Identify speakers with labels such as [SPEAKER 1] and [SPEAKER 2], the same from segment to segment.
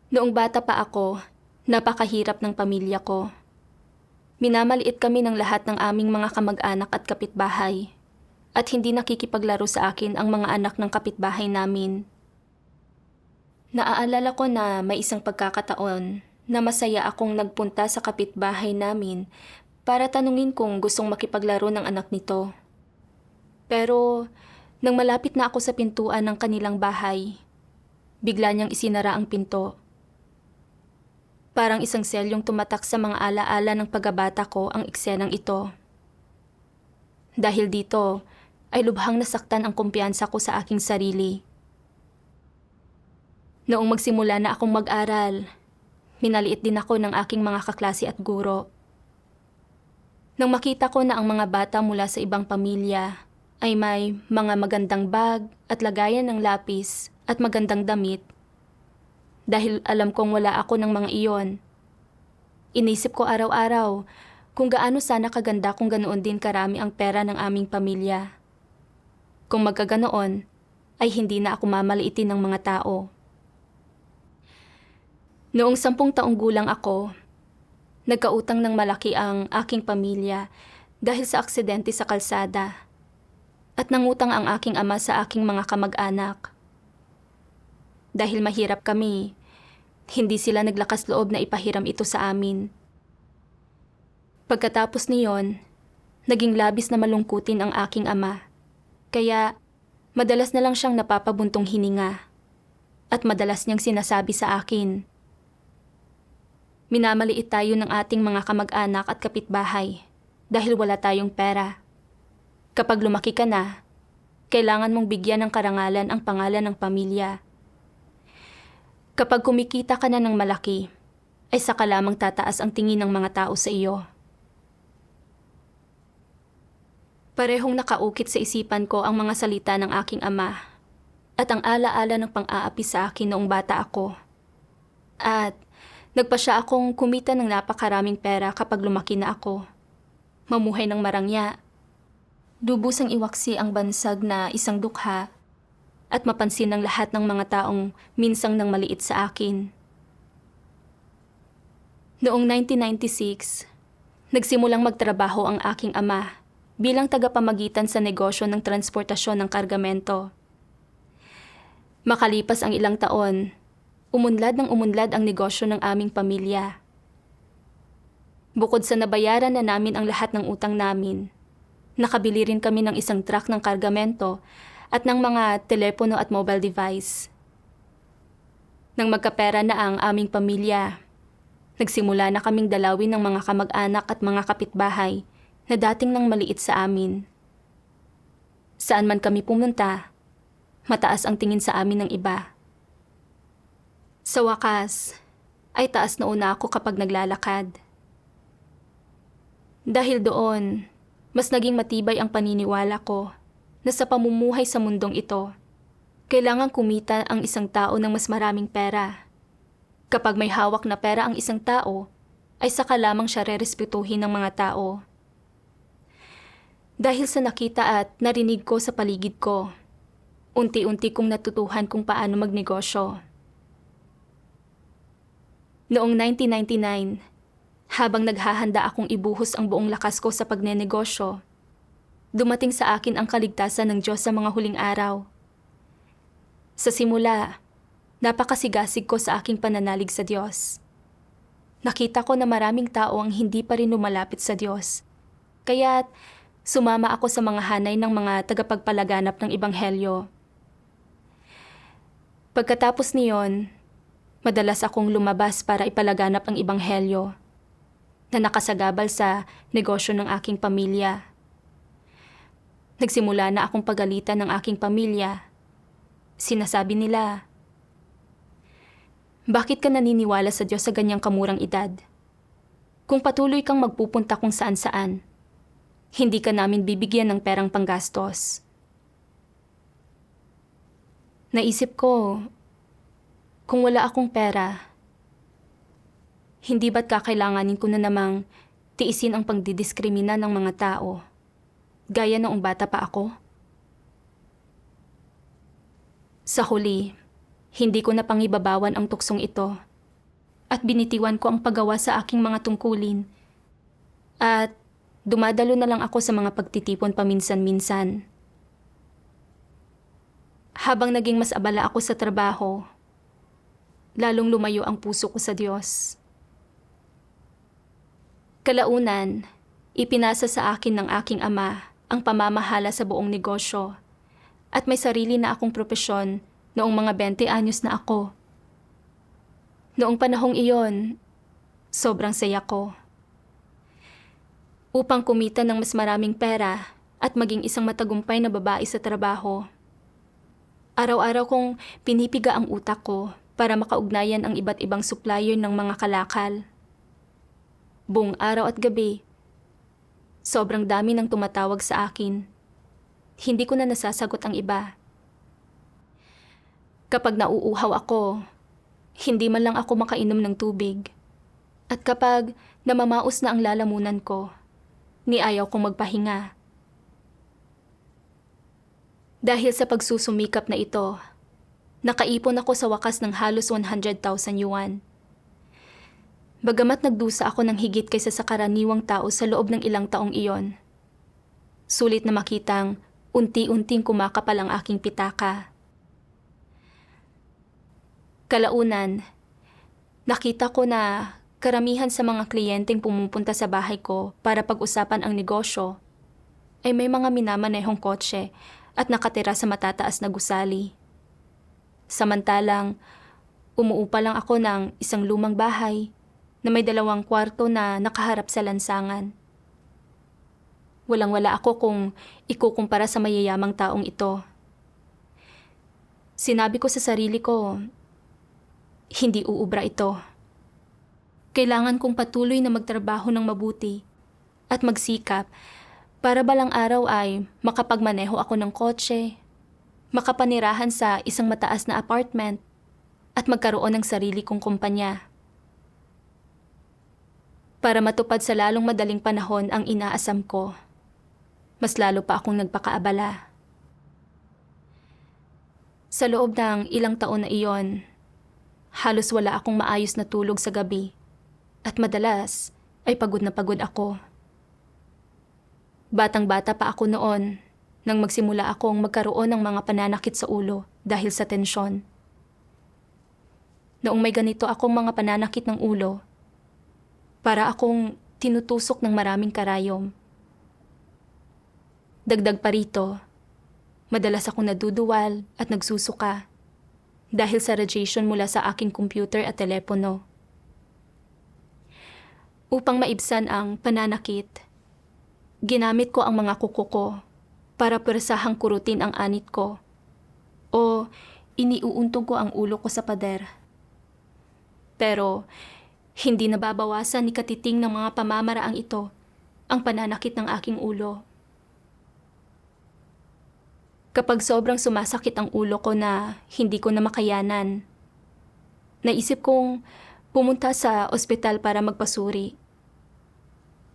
[SPEAKER 1] Noong bata pa ako, napakahirap ng pamilya ko. Minamaliit kami ng lahat ng aming mga kamag-anak at kapitbahay. At hindi nakikipaglaro sa akin ang mga anak ng kapitbahay namin. Naaalala ko na may isang pagkakataon na masaya akong nagpunta sa kapitbahay namin para tanungin kung gustong makipaglaro ng anak nito. Pero nang malapit na ako sa pintuan ng kanilang bahay, bigla niyang isinara ang pinto. Parang isang selyong tumatak sa mga alaala ng pagkabata ko ang eksenang ito. Dahil dito, ay lubhang nasaktan ang kumpiyansa ko sa aking sarili. Noong magsimula na akong mag-aral, minaliit din ako ng aking mga kaklase at guro. Nang makita ko na ang mga bata mula sa ibang pamilya ay may mga magandang bag at lagayan ng lapis at magandang damit, dahil alam kong wala ako ng mga iyon, inisip ko araw-araw kung gaano sana kaganda kung ganoon din karami ang pera ng aming pamilya. Kung magkaganoon, ay hindi na ako mamaliitin ng mga tao. Noong 10 taong gulang ako, nagkautang ng malaki ang aking pamilya dahil sa aksidente sa kalsada. At nangutang ang aking ama sa aking mga kamag-anak. Dahil mahirap kami, hindi sila naglakas loob na ipahiram ito sa amin. Pagkatapos niyon, naging labis na malungkutin ang aking ama. Kaya madalas na lang siyang napapabuntong hininga. At madalas niyang sinasabi sa akin, minamaliit tayo ng ating mga kamag-anak at kapitbahay dahil wala tayong pera. Kapag lumaki ka na, kailangan mong bigyan ng karangalan ang pangalan ng pamilya. Kapag kumikita ka na ng malaki, ay saka lamang tataas ang tingin ng mga tao sa iyo. Parehong nakaukit sa isipan ko ang mga salita ng aking ama at ang alaala ng pang-aapi sa akin noong bata ako. At nagpa siya akong kumita ng napakaraming pera kapag lumaki na ako. Mamuhay ng marangya, lubusang iwaksi ang bansag na isang dukha at mapansin ng lahat ng mga taong minsang nang maliit sa akin. Noong 1996, nagsimulang magtrabaho ang aking ama bilang tagapamagitan sa negosyo ng transportasyon ng kargamento. Makalipas ang ilang taon, umunlad ng umunlad ang negosyo ng aming pamilya. Bukod sa nabayaran na namin ang lahat ng utang namin, nakabili rin kami ng isang truck ng kargamento at ng mga telepono at mobile device. Nang magkapera na ang aming pamilya, nagsimula na kaming dalawin ng mga kamag-anak at mga kapitbahay na dating nang maliit sa amin. Saan man kami pumunta, mataas ang tingin sa amin ng iba. Sa wakas, ay taas na una ako kapag naglalakad. Dahil doon, mas naging matibay ang paniniwala ko na sa pamumuhay sa mundong ito, kailangan kumita ang isang tao ng mas maraming pera. Kapag may hawak na pera ang isang tao, ay saka lamang siya rerespetuhin ng mga tao. Dahil sa nakita at narinig ko sa paligid ko, unti-unti kong natutuhan kung paano magnegosyo. Noong 1999, habang naghahanda akong ibuhos ang buong lakas ko sa pagnenegosyo, dumating sa akin ang kaligtasan ng Diyos sa mga huling araw. Sa simula, napakasigasig ko sa aking pananalig sa Diyos. Nakita ko na maraming tao ang hindi pa rin lumalapit sa Diyos. Kaya't sumama ako sa mga hanay ng mga tagapagpalaganap ng Ebanghelyo. Pagkatapos niyon, madalas akong lumabas para ipalaganap ang Ebanghelyo na nakasagabal sa negosyo ng aking pamilya. Nagsimula na akong pagalitan ng aking pamilya. Sinasabi nila, bakit ka naniniwala sa Diyos sa ganyang kamurang edad? Kung patuloy kang magpupunta kung saan-saan, hindi ka namin bibigyan ng perang panggastos. Naisip ko, kung wala akong pera, hindi ba't kakailanganin ko na namang tiisin ang pagdidiskrimina ng mga tao, gaya noong bata pa ako? Sa huli, hindi ko na pangibabawan ang tuksong ito at binitiwan ko ang paggawa sa aking mga tungkulin. At dumadalo na lang ako sa mga pagtitipon paminsan-minsan. Habang naging mas abala ako sa trabaho, lalong lumayo ang puso ko sa Diyos. Kalaunan, ipinasa sa akin ng aking ama ang pamamahala sa buong negosyo at may sarili na akong propesyon noong mga 20 anyos na ako. Noong panahong iyon, sobrang saya ko. Upang kumita ng mas maraming pera at maging isang matagumpay na babae sa trabaho, araw-araw kong pinipiga ang utak ko para makaugnayan ang iba't ibang supplier ng mga kalakal. Buong araw at gabi, sobrang dami ng tumatawag sa akin. Hindi ko na nasasagot ang iba. Kapag nauuhaw ako, hindi man lang ako makainom ng tubig. At kapag namamaos na ang lalamunan ko, niayaw kong magpahinga. Dahil sa pagsusumikap na ito, nakaipon ako sa wakas ng halos 100,000 yuan. Bagamat nagdusa ako ng higit kaysa sa karaniwang tao sa loob ng ilang taong iyon, sulit na makitang unti-unting kumakapal ang aking pitaka. Kalaunan, nakita ko na karamihan sa mga kliyenteng pumupunta sa bahay ko para pag-usapan ang negosyo ay may mga minamanehong kotse at nakatira sa matataas na gusali. Samantalang, umuupa lang ako ng isang lumang bahay na may 2 kwarto na nakaharap sa lansangan. Walang-wala ako kung ikukumpara sa mayayamang taong ito. Sinabi ko sa sarili ko, hindi uubra ito. Kailangan kong patuloy na magtrabaho ng mabuti at magsikap para balang araw ay makapagmaneho ako ng kotse, makapanirahan sa isang mataas na apartment, at magkaroon ng sarili kong kumpanya. Para matupad sa lalong madaling panahon ang inaasam ko, mas lalo pa akong nagpakaabala. Sa loob ng ilang taon na iyon, halos wala akong maayos na tulog sa gabi at madalas ay pagod na pagod ako. Batang-bata pa ako noon nang magsimula akong magkaroon ng mga pananakit sa ulo dahil sa tensyon. Noong may ganito akong mga pananakit ng ulo, para akong tinutusok ng maraming karayom. Dagdag pa rito, madalas akong naduduwal at nagsusuka dahil sa radiation mula sa aking computer at telepono. Upang maibsan ang pananakit, ginamit ko ang mga kuko ko para pwersahang kurutin ang anit ko o iniuuntog ko ang ulo ko sa pader. Pero hindi nababawasan ni katiting ng mga pamamaraang ito ang pananakit ng aking ulo. Kapag sobrang sumasakit ang ulo ko na hindi ko na makayanan, naisip kong pumunta sa ospital para magpasuri.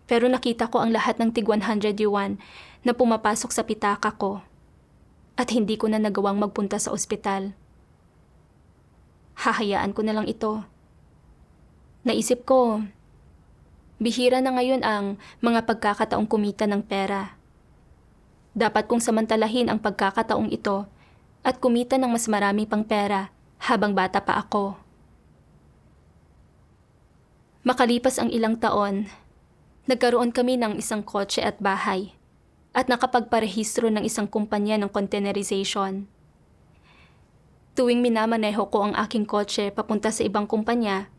[SPEAKER 1] Pero nakita ko ang lahat ng tig 100 yuan na pumapasok sa pitaka ko at hindi ko na nagawang magpunta sa ospital. Hahayaan ko na lang ito. Naisip ko, bihira na ngayon ang mga pagkakataong kumita ng pera. Dapat kong samantalahin ang pagkakataong ito at kumita ng mas marami pang pera habang bata pa ako. Makalipas ang ilang taon, nagkaroon kami ng isang kotse at bahay at nakapagparehistro ng isang kumpanya ng containerization. Tuwing minamaneho ko ang aking kotse papunta sa ibang kumpanya,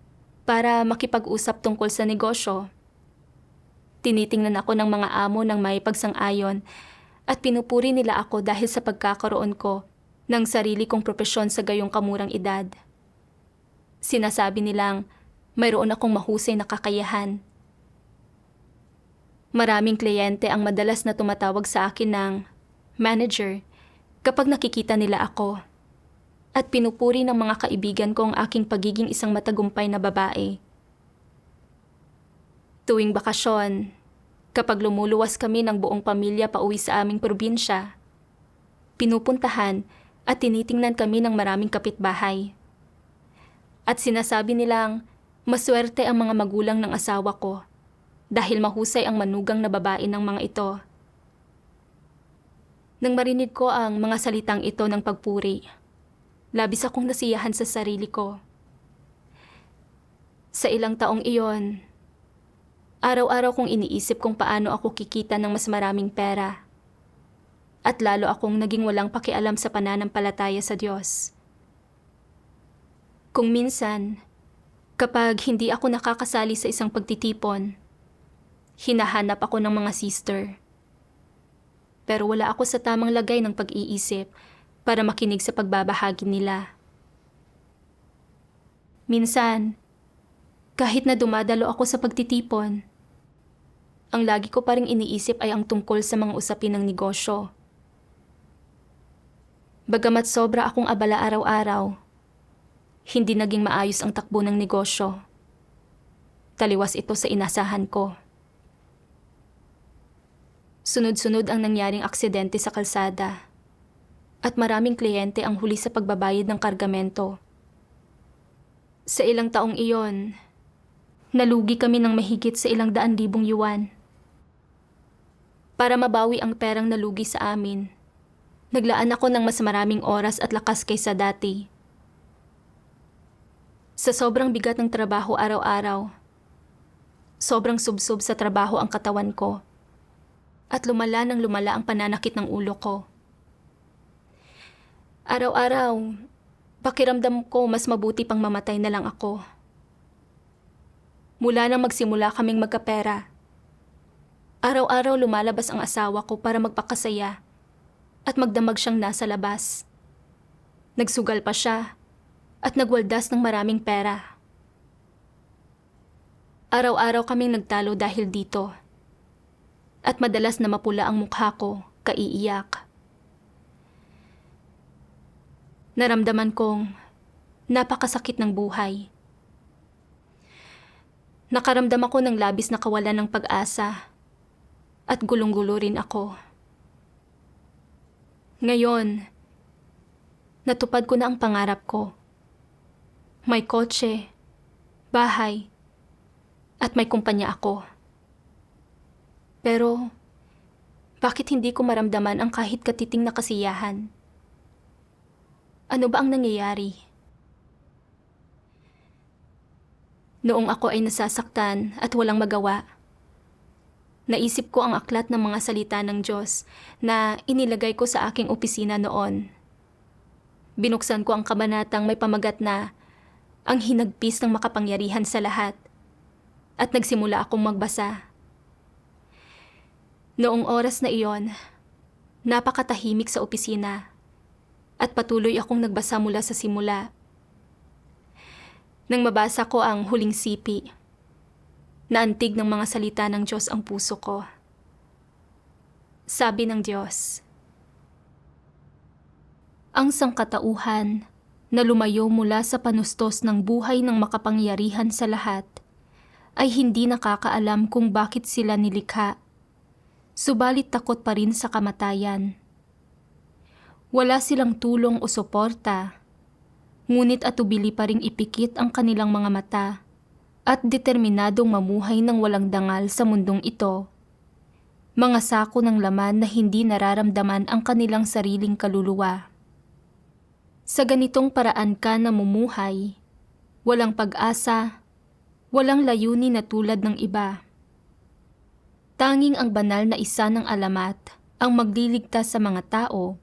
[SPEAKER 1] para makipag-usap tungkol sa negosyo, tinitingnan ako ng mga amo ng may pagsang-ayon at pinupuri nila ako dahil sa pagkakaroon ko ng sarili kong propesyon sa gayong kamurang edad. Sinasabi nilang mayroon akong mahusay na kakayahan. Maraming kliyente ang madalas na tumatawag sa akin ng manager kapag nakikita nila ako. At pinupuri ng mga kaibigan ko ang aking pagiging isang matagumpay na babae. Tuwing bakasyon, kapag lumuluwas kami ng buong pamilya pauwi sa aming probinsya, pinupuntahan at tinitingnan kami ng maraming kapitbahay. At sinasabi nilang Maswerte ang mga magulang ng asawa ko dahil mahusay ang manugang na babae ng mga ito. Nang marinig ko ang mga salitang ito ng pagpuri, labis akong nasiyahan sa sarili ko. Sa ilang taong iyon, araw-araw kong iniisip kung paano ako kikita ng mas maraming pera. At lalo akong naging walang pakialam sa pananampalataya sa Diyos. Kung minsan, kapag hindi ako nakakasali sa isang pagtitipon, hinahanap ako ng mga sister. Pero wala ako sa tamang lagay ng pag-iisip para makinig sa pagbabahagi nila. Minsan, kahit na dumadalo ako sa pagtitipon, ang lagi ko pa ring iniisip ay ang tungkol sa mga usapin ng negosyo. Bagamat sobra akong abala araw-araw, hindi naging maayos ang takbo ng negosyo. Taliwas ito sa inasahan ko. Sunod-sunod ang nangyaring aksidente sa kalsada at maraming kliyente ang huli sa pagbabayad ng kargamento. Sa ilang taong iyon, nalugi kami ng mahigit sa 200,000 yuan. Para mabawi ang perang nalugi sa amin, naglaan ako ng mas maraming oras at lakas kaysa dati. Sa sobrang bigat ng trabaho araw-araw, sobrang subsob sa trabaho ang katawan ko, at lumala ng lumala ang pananakit ng ulo ko. Araw-araw, pakiramdam ko mas mabuti pang mamatay na lang ako. Mula nang magsimula kaming magkapera, araw-araw lumalabas ang asawa ko para magpakasaya at magdamag siyang nasa labas. Nagsugal pa siya at nagwaldas ng maraming pera. Araw-araw kaming nagtalo dahil dito. At madalas na mapula ang mukha ko, kaiiyak. Naramdaman kong napakasakit ng buhay. Nakaramdam ako ng labis na kawalan ng pag-asa at gulong-gulo rin ako. Ngayon, natupad ko na ang pangarap ko. May kotse, bahay, at may kumpanya ako. Pero, bakit hindi ko maramdaman ang kahit katiting na kasiyahan? Ano ba ang nangyayari? Noong ako ay nasasaktan at walang magawa, naisip ko ang aklat ng mga salita ng Diyos na inilagay ko sa aking opisina noon. Binuksan ko ang kabanatang may pamagat na ang hinagpis ng makapangyarihan sa lahat at nagsimula akong magbasa. Noong oras na iyon, napakatahimik sa opisina at patuloy akong nagbasa mula sa simula. Nang mabasa ko ang huling sipi, naantig ng mga salita ng Diyos ang puso ko. Sabi ng Diyos, ang sangkatauhan na lumayo mula sa panustos ng buhay ng makapangyarihan sa lahat ay hindi nakakaalam kung bakit sila nilikha, subalit takot pa rin sa kamatayan. Wala silang tulong o suporta, ngunit atubili pa ring ipikit ang kanilang mga mata at determinadong mamuhay ng walang dangal sa mundong ito. Mga sako ng laman na hindi nararamdaman ang kanilang sariling kaluluwa. Sa ganitong paraan ka namumuhay, walang pag-asa, walang layunin na tulad ng iba. Tanging ang banal na isa ng alamat ang magliligtas sa mga tao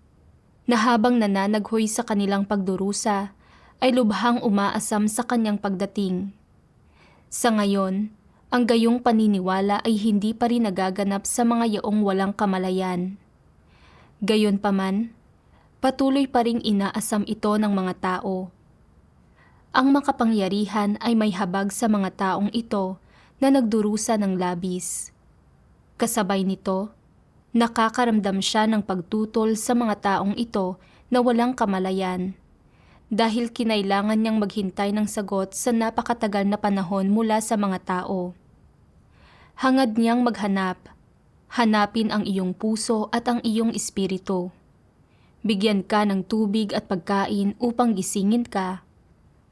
[SPEAKER 1] na habang nananaghoy sa kanilang pagdurusa ay lubhang umaasam sa kanyang pagdating. Sa ngayon, ang gayong paniniwala ay hindi pa rin nagaganap sa mga yaong walang kamalayan. Gayunpaman, patuloy pa ring inaasam ito ng mga tao. Ang makapangyarihan ay may habag sa mga taong ito na nagdurusa ng labis. Kasabay nito, nakakaramdam siya ng pagtutol sa mga taong ito na walang kamalayan dahil kinailangan niyang maghintay ng sagot sa napakatagal na panahon mula sa mga tao. Hangad niyang maghanap, hanapin ang iyong puso at ang iyong espiritu. Bigyan ka ng tubig at pagkain upang gisingin ka,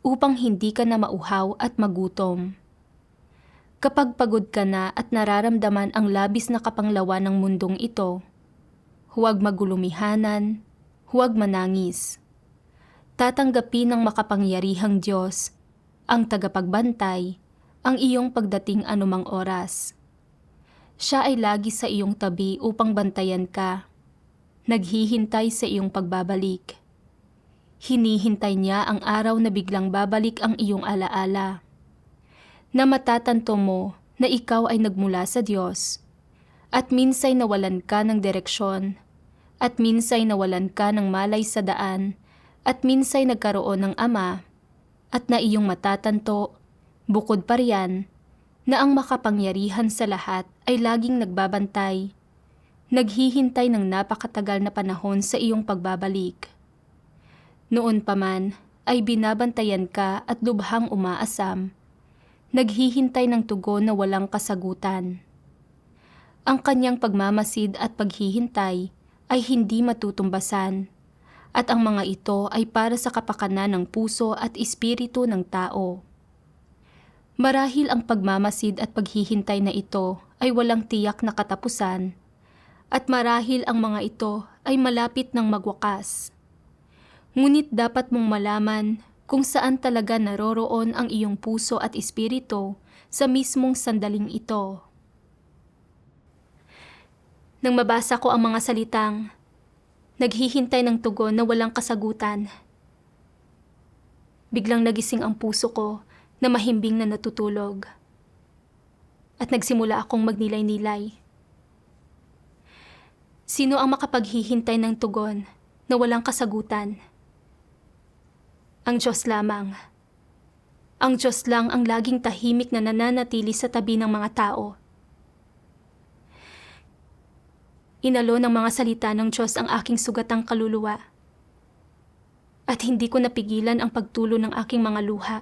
[SPEAKER 1] upang hindi ka na mauhaw at magutom. Kapag pagod ka na at nararamdaman ang labis na kapanglawan ng mundong ito, huwag magulumihanan, huwag manangis. Tatanggapin ng makapangyarihang Diyos, ang tagapagbantay, ang iyong pagdating anumang oras. Siya ay lagi sa iyong tabi upang bantayan ka. Naghihintay sa iyong pagbabalik. Hinihintay niya ang araw na biglang babalik ang iyong alaala. Na matatanto mo na ikaw ay nagmula sa Diyos, at minsay nawalan ka ng direksyon, at minsay nawalan ka ng malay sa daan, at minsay nagkaroon ng ama, at na iyong matatanto, bukod pa riyan, na ang makapangyarihan sa lahat ay laging nagbabantay, naghihintay ng napakatagal na panahon sa iyong pagbabalik. Noon pa man ay binabantayan ka at lubhang umaasam, naghihintay ng tugon na walang kasagutan. Ang kanyang pagmamasid at paghihintay ay hindi matutumbasan, at ang mga ito ay para sa kapakanan ng puso at espiritu ng tao. Marahil ang pagmamasid at paghihintay na ito ay walang tiyak na katapusan, at marahil ang mga ito ay malapit ng magwakas. Ngunit dapat mong malaman kung saan talaga naroroon ang iyong puso at espiritu sa mismong sandaling ito. Nang mabasa ko ang mga salitang, naghihintay ng tugon na walang kasagutan, biglang nagising ang puso ko na mahimbing na natutulog, at nagsimula akong magnilay-nilay. Sino ang makapaghihintay ng tugon na walang kasagutan? Ang Diyos lamang. Ang Diyos lang ang laging tahimik na nananatili sa tabi ng mga tao. Inalo ng mga salita ng Diyos ang aking sugatang kaluluwa, at hindi ko napigilan ang pagtulo ng aking mga luha.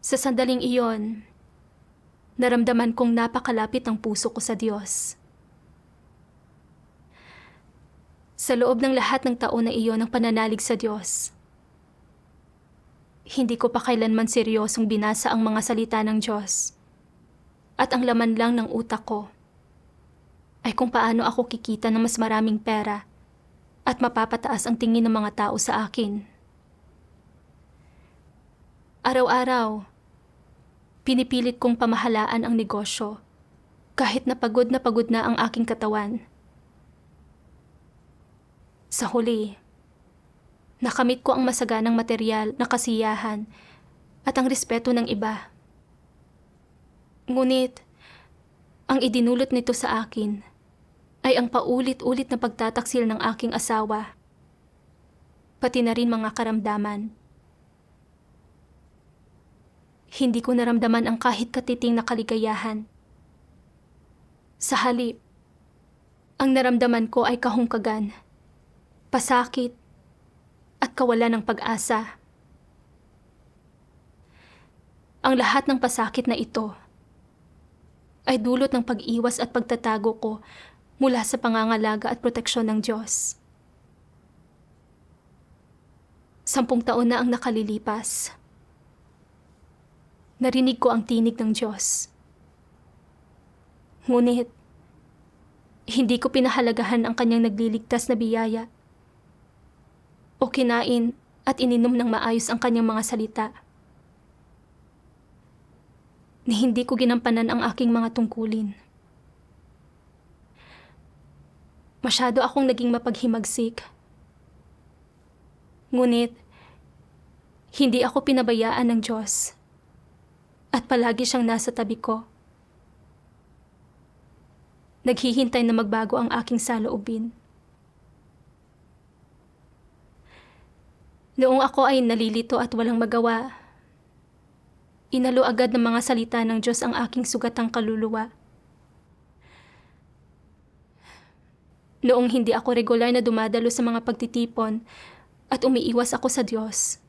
[SPEAKER 1] Sa sandaling iyon, naramdaman kong napakalapit ang puso ko sa Diyos. Sa loob ng lahat ng taon na iyon ng pananalig sa Diyos, hindi ko pa kailanman seryosong binasa ang mga salita ng Diyos, at ang laman lang ng utak ko ay kung paano ako kikita ng mas maraming pera at mapapataas ang tingin ng mga tao sa akin. Araw-araw, pinipilit kong pamahalaan ang negosyo kahit na pagod na ang aking katawan. Sa huli, nakamit ko ang masaganang materyal na kasiyahan at ang respeto ng iba. Ngunit, ang idinulot nito sa akin ay ang paulit-ulit na pagtataksil ng aking asawa, pati na rin mga karamdaman. Hindi ko naramdaman ang kahit katiting na kaligayahan. Sa halip, ang naramdaman ko ay kahungkagan, pasakit, at kawalan ng pag-asa. Ang lahat ng pasakit na ito ay dulot ng pag-iwas at pagtatago ko mula sa pangangalaga at proteksyon ng Diyos. 10 taon na ang nakalilipas. Narinig ko ang tinig ng Diyos. Ngunit, hindi ko pinahalagahan ang kanyang nagliligtas na biyaya o kinain at ininom ng maayos ang kanyang mga salita. Ni hindi ko ginampanan ang aking mga tungkulin. Masyado akong naging mapaghimagsik. Ngunit, hindi ako pinabayaan ng Diyos at palagi siyang nasa tabi ko. Naghihintay na magbago ang aking saloobin. Noong ako ay nalilito at walang magawa, inalo agad ng mga salita ng Diyos ang aking sugatang kaluluwa. Noong hindi ako regular na dumadalo sa mga pagtitipon at umiiwas ako sa Diyos,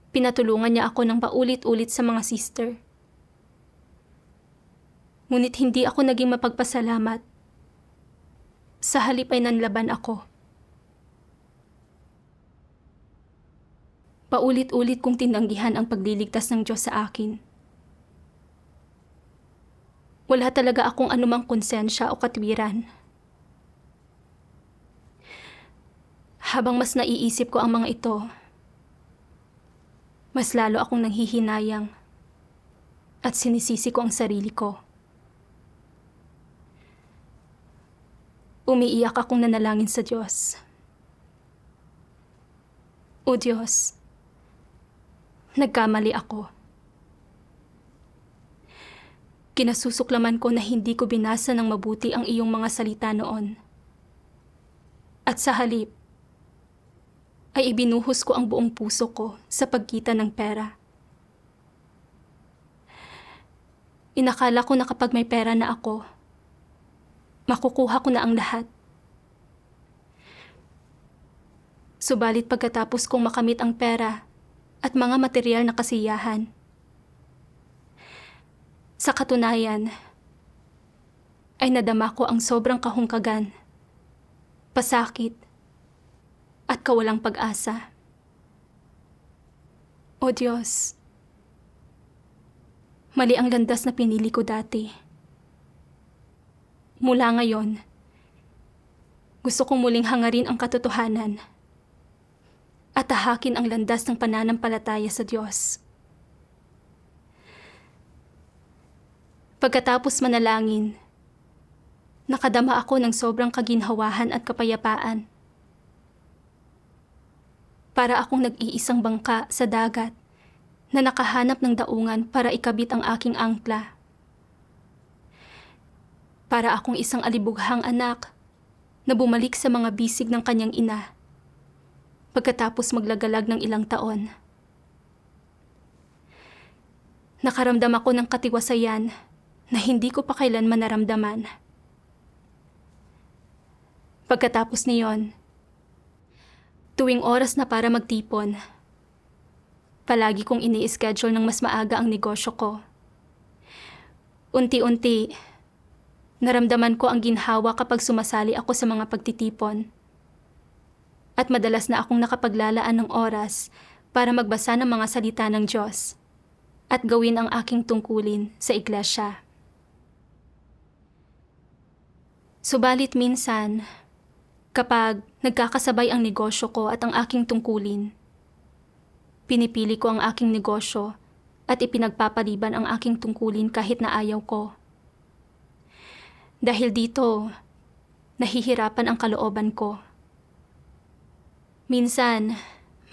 [SPEAKER 1] pinatulungan niya ako ng paulit-ulit sa mga sister. Ngunit hindi ako naging mapagpasalamat. Sa halip ay nanlaban ako. Paulit-ulit kong tinanggihan ang pagliligtas ng Diyos sa akin. Wala talaga akong anumang konsensya o katwiran. Habang mas naiisip ko ang mga ito, mas lalo akong nanghihinayang at sinisisi ko ang sarili ko. Umiiyak akong nanalangin sa Diyos. O Diyos, nagkamali ako. Kinasusuklaman ko na hindi ko binasa ng mabuti ang iyong mga salita noon. At sa halip, ay ibinuhos ko ang buong puso ko sa pagkita ng pera. Inakala ko na kapag may pera na ako, makukuha ko na ang lahat. Subalit pagkatapos kong makamit ang pera at mga material na kasiyahan, sa katunayan, ay nadama ko ang sobrang kahungkagan, pasakit, at kawalang pag-asa. O Diyos, mali ang landas na pinili ko dati. Mula ngayon, gusto kong muling hangarin ang katotohanan at tahakin ang landas ng pananampalataya sa Diyos. Pagkatapos manalangin, nakadama ako ng sobrang kaginhawahan at kapayapaan. Para akong nag-iisang bangka sa dagat na nakahanap ng daungan para ikabit ang aking angkla. Para akong isang alibughang anak na bumalik sa mga bisig ng kanyang ina pagkatapos maglagalag ng ilang taon. Nakaramdam ako ng katiwasayan na hindi ko pa kailanman naramdaman. Pagkatapos niyon, tuwing oras na para magtipon, palagi kong ini-schedule ng mas maaga ang negosyo ko. Unti-unti, naramdaman ko ang ginhawa kapag sumasali ako sa mga pagtitipon. At madalas na akong nakapaglalaan ng oras para magbasa ng mga salita ng Diyos at gawin ang aking tungkulin sa iglesia. Subalit minsan, kapag nagkakasabay ang negosyo ko at ang aking tungkulin, pinipili ko ang aking negosyo at ipinagpapaliban ang aking tungkulin kahit na ayaw ko. Dahil dito, nahihirapan ang kalooban ko. Minsan,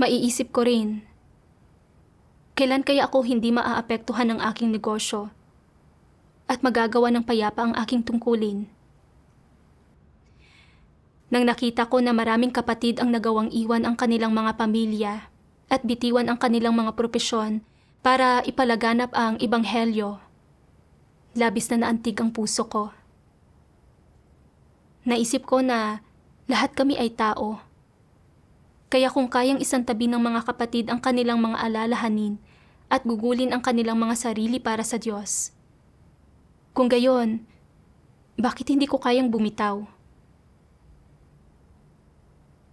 [SPEAKER 1] maiisip ko rin, kailan kaya ako hindi maaapektuhan ng aking negosyo at magagawa ng payapa ang aking tungkulin? Nang nakita ko na maraming kapatid ang nagawang iwan ang kanilang mga pamilya at bitiwan ang kanilang mga propesyon para ipalaganap ang ebanghelyo, labis na naantig ang puso ko. Naisip ko na lahat kami ay tao. Kaya kung kayang isantabi ng mga kapatid ang kanilang mga alalahanin at gugulin ang kanilang mga sarili para sa Diyos, kung gayon, bakit hindi ko kayang bumitaw?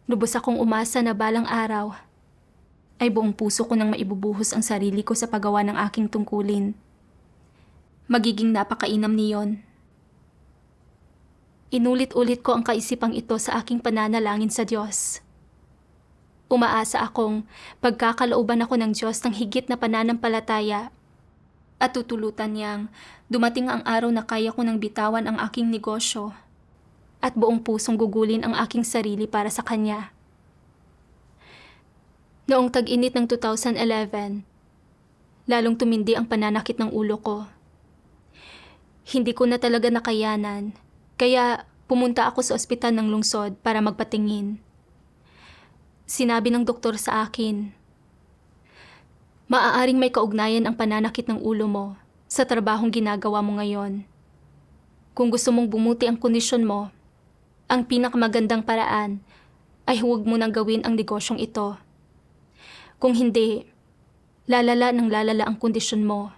[SPEAKER 1] Lubos akong umasa na balang araw ay buong puso ko nang maibubuhos ang sarili ko sa paggawa ng aking tungkulin. Magiging napakainam niyon. Inulit-ulit ko ang kaisipang ito sa aking pananalangin sa Diyos. Umaasa akong pagkakalooban ako ng Diyos ng higit na pananampalataya at tutulutan niyang dumating ang araw na kaya ko nang bitawan ang aking negosyo at buong pusong gugulin ang aking sarili para sa Kanya. Noong tag-init ng 2011, lalong tumindi ang pananakit ng ulo ko. Hindi ko na talaga nakayanan, kaya pumunta ako sa ospital ng lungsod para magpatingin. Sinabi ng doktor sa akin, maaaring may kaugnayan ang pananakit ng ulo mo sa trabahong ginagawa mo ngayon. Kung gusto mong bumuti ang kondisyon mo, ang pinakamagandang paraan ay huwag mo nang gawin ang negosyong ito. Kung hindi, lalala ng lalala ang kondisyon mo.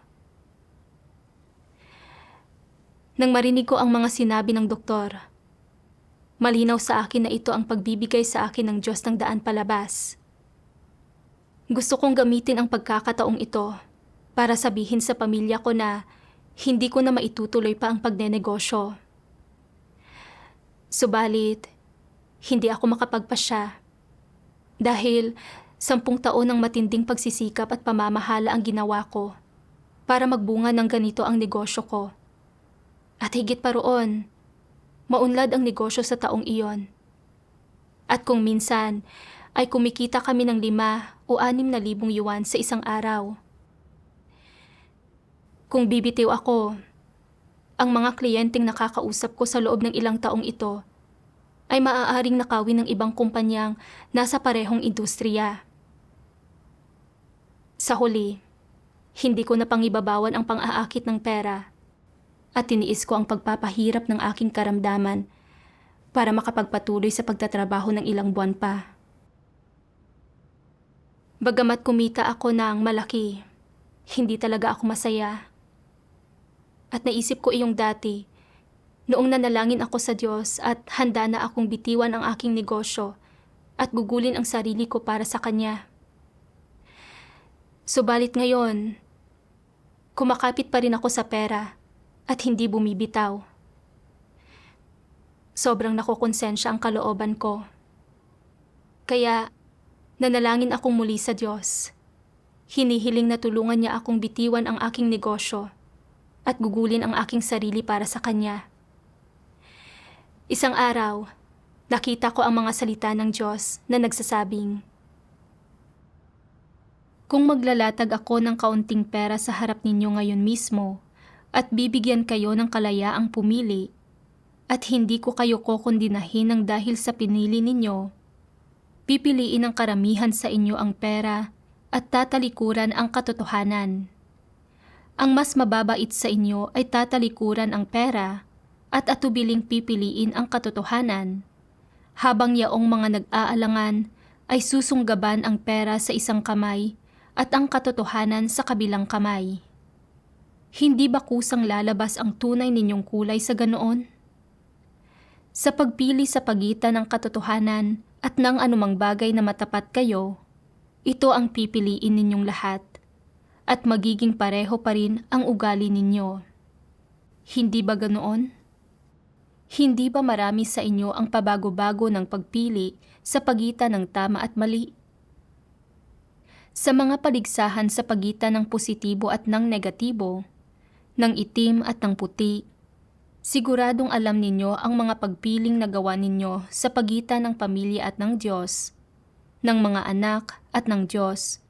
[SPEAKER 1] Nang marinig ko ang mga sinabi ng doktor, malinaw sa akin na ito ang pagbibigay sa akin ng Diyos ng daan palabas. Gusto kong gamitin ang pagkakataong ito para sabihin sa pamilya ko na hindi ko na maitutuloy pa ang pagnenegosyo. Subalit, hindi ako makapagpasya dahil 10 taon ng matinding pagsisikap at pamamahala ang ginawa ko para magbunga ng ganito ang negosyo ko. At higit pa roon, maunlad ang negosyo sa taong iyon. At kung minsan ay kumikita kami ng 5 o 6,000 yuan sa isang araw. Kung bibitiw ako, ang mga kliyenteng nakakausap ko sa loob ng ilang taong ito ay maaaring nakawin ng ibang kumpanyang nasa parehong industriya. Sa huli, hindi ko na pangibabawan ang pang-aakit ng pera at tiniis ko ang pagpapahirap ng aking karamdaman para makapagpatuloy sa pagtatrabaho ng ilang buwan pa. Bagamat kumita ako ng malaki, hindi talaga ako masaya. At naisip ko iyong dati, noong nanalangin ako sa Diyos at handa na akong bitiwan ang aking negosyo at gugulin ang sarili ko para sa Kanya. Subalit ngayon, kumakapit pa rin ako sa pera at hindi bumibitaw. Sobrang nakokonsensya ang kalooban ko. Kaya, nanalangin akong muli sa Diyos. Hinihiling na tulungan niya akong bitiwan ang aking negosyo at gugulin ang aking sarili para sa Kanya. Isang araw, nakita ko ang mga salita ng Diyos na nagsasabing, "Kung maglalatag ako ng kaunting pera sa harap ninyo ngayon mismo at bibigyan kayo ng kalayaang pumili at hindi ko kayo kokondinahin ng dahil sa pinili ninyo, pipiliin ng karamihan sa inyo ang pera at tatalikuran ang katotohanan. Ang mas mababait sa inyo ay tatalikuran ang pera at atubiling pipiliin ang katotohanan, habang yaong mga nag-aalangan ay susunggaban ang pera sa isang kamay at ang katotohanan sa kabilang kamay. Hindi ba kusang lalabas ang tunay ninyong kulay sa ganoon? Sa pagpili sa pagitan ng katotohanan at ng anumang bagay na matapat kayo, ito ang pipiliin ninyong lahat. At magiging pareho pa rin ang ugali ninyo. Hindi ba ganoon? Hindi ba marami sa inyo ang pabago-bago ng pagpili sa pagitan ng tama at mali? Sa mga paligsahan sa pagitan ng positibo at ng negatibo, ng itim at ng puti, siguradong alam ninyo ang mga pagpiling na gawa ninyo sa pagitan ng pamilya at ng Diyos, ng mga anak at ng Diyos,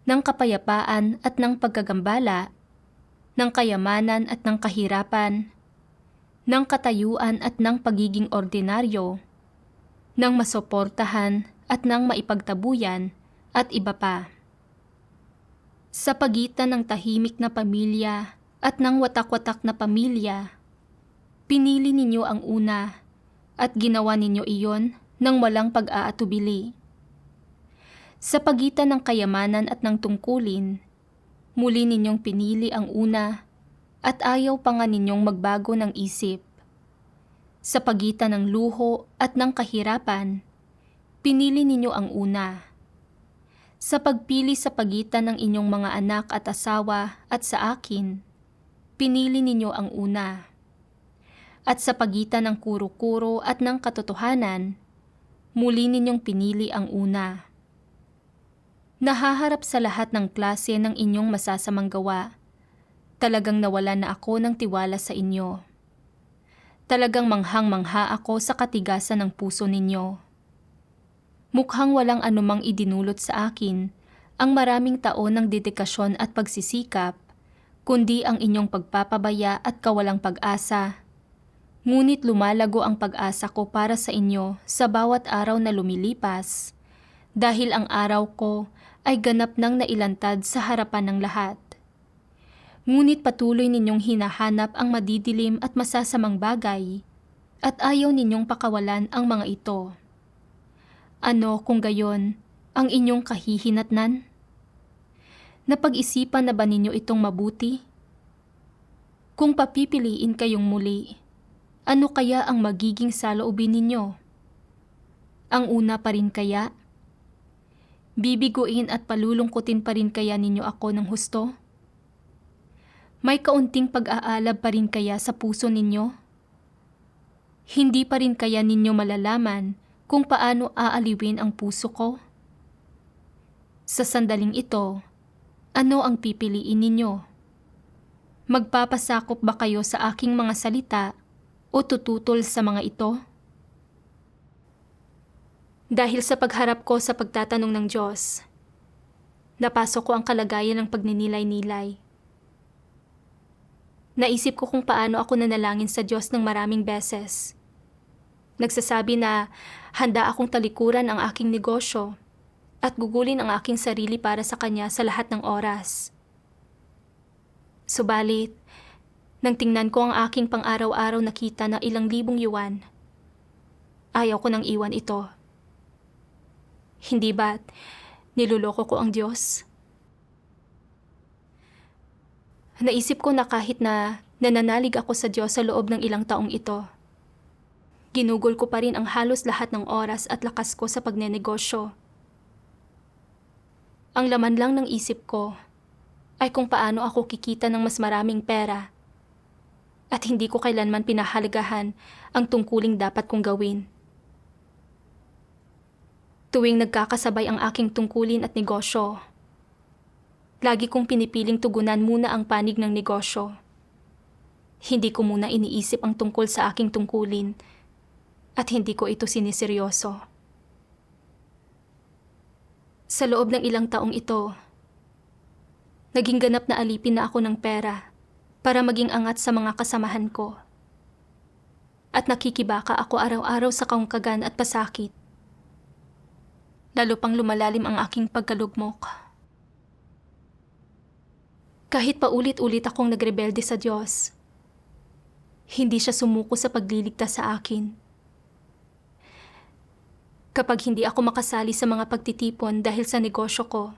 [SPEAKER 1] ng kapayapaan at ng pagkagambala, ng kayamanan at ng kahirapan, ng katayuan at ng pagiging ordinaryo, ng masuportahan at ng maipagtabuyan, at iba pa. Sa pagitan ng tahimik na pamilya at ng watak-watak na pamilya, pinili ninyo ang una at ginawa ninyo iyon ng walang pag-aatubili. Sa pagitan ng kayamanan at ng tungkulin, muli ninyong pinili ang una at ayaw pa nga ninyong magbago ng isip. Sa pagitan ng luho at ng kahirapan, pinili ninyo ang una. Sa pagpili sa pagitan ng inyong mga anak at asawa at sa akin, pinili ninyo ang una. At sa pagitan ng kuro-kuro at ng katotohanan, muli ninyong pinili ang una. Nahaharap sa lahat ng klase ng inyong masasamang gawa, talagang nawalan na ako ng tiwala sa inyo. Talagang manghang-mangha ako sa katigasan ng puso ninyo. Mukhang walang anumang idinulot sa akin ang maraming taon ng dedikasyon at pagsisikap, kundi ang inyong pagpapabaya at kawalang pag-asa. Ngunit lumalago ang pag-asa ko para sa inyo sa bawat araw na lumilipas, dahil ang araw ko ay ganap nang nailantad sa harapan ng lahat. Ngunit patuloy ninyong hinahanap ang madidilim at masasamang bagay, at ayaw ninyong pakawalan ang mga ito. Ano kung gayon ang inyong kahihinatnan? Napag-isipan na ba ninyo itong mabuti? Kung papipiliin kayong muli, ano kaya ang magiging saloobin ninyo? Ang una pa rin kaya? Bibiguin at palulungkutin pa rin kaya ninyo ako ng husto? May kaunting pag-aalab pa rin kaya sa puso ninyo? Hindi pa rin kaya ninyo malalaman kung paano aaliwin ang puso ko? Sa sandaling ito, ano ang pipiliin ninyo? Magpapasakop ba kayo sa aking mga salita o tututol sa mga ito? Dahil sa pagharap ko sa pagtatanong ng Diyos, napasok ko ang kalagayan ng pagninilay-nilay. Naisip ko kung paano ako nanalangin sa Diyos ng maraming beses. Nagsasabi na handa akong talikuran ang aking negosyo at gugulin ang aking sarili para sa Kanya sa lahat ng oras. Subalit, nang tingnan ko ang aking pang-araw-araw na kita na ilang libong yuan, ayaw ko nang iwan ito. Hindi ba't niluloko ko ang Diyos? Naisip ko na kahit na nananalig ako sa Diyos sa loob ng ilang taong ito, ginugol ko pa rin ang halos lahat ng oras at lakas ko sa pagnenegosyo. Ang laman lang ng isip ko ay kung paano ako kikita ng mas maraming pera at hindi ko kailanman pinahalagahan ang tungkuling dapat kong gawin. Tuwing nagkakasabay ang aking tungkulin at negosyo, lagi kong pinipiling tugunan muna ang panig ng negosyo. Hindi ko muna iniisip ang tungkol sa aking tungkulin at hindi ko ito siniseryoso. Sa loob ng ilang taong ito, naging ganap na alipin na ako ng pera para maging angat sa mga kasamahan ko. At nakikibaka ako araw-araw sa kaungkagan at pasakit. Lalo pang lumalalim ang aking pagkalugmok. Kahit paulit-ulit akong nagrebelde sa Diyos, hindi siya sumuko sa pagliligtas sa akin. Kapag hindi ako makasali sa mga pagtitipon dahil sa negosyo ko,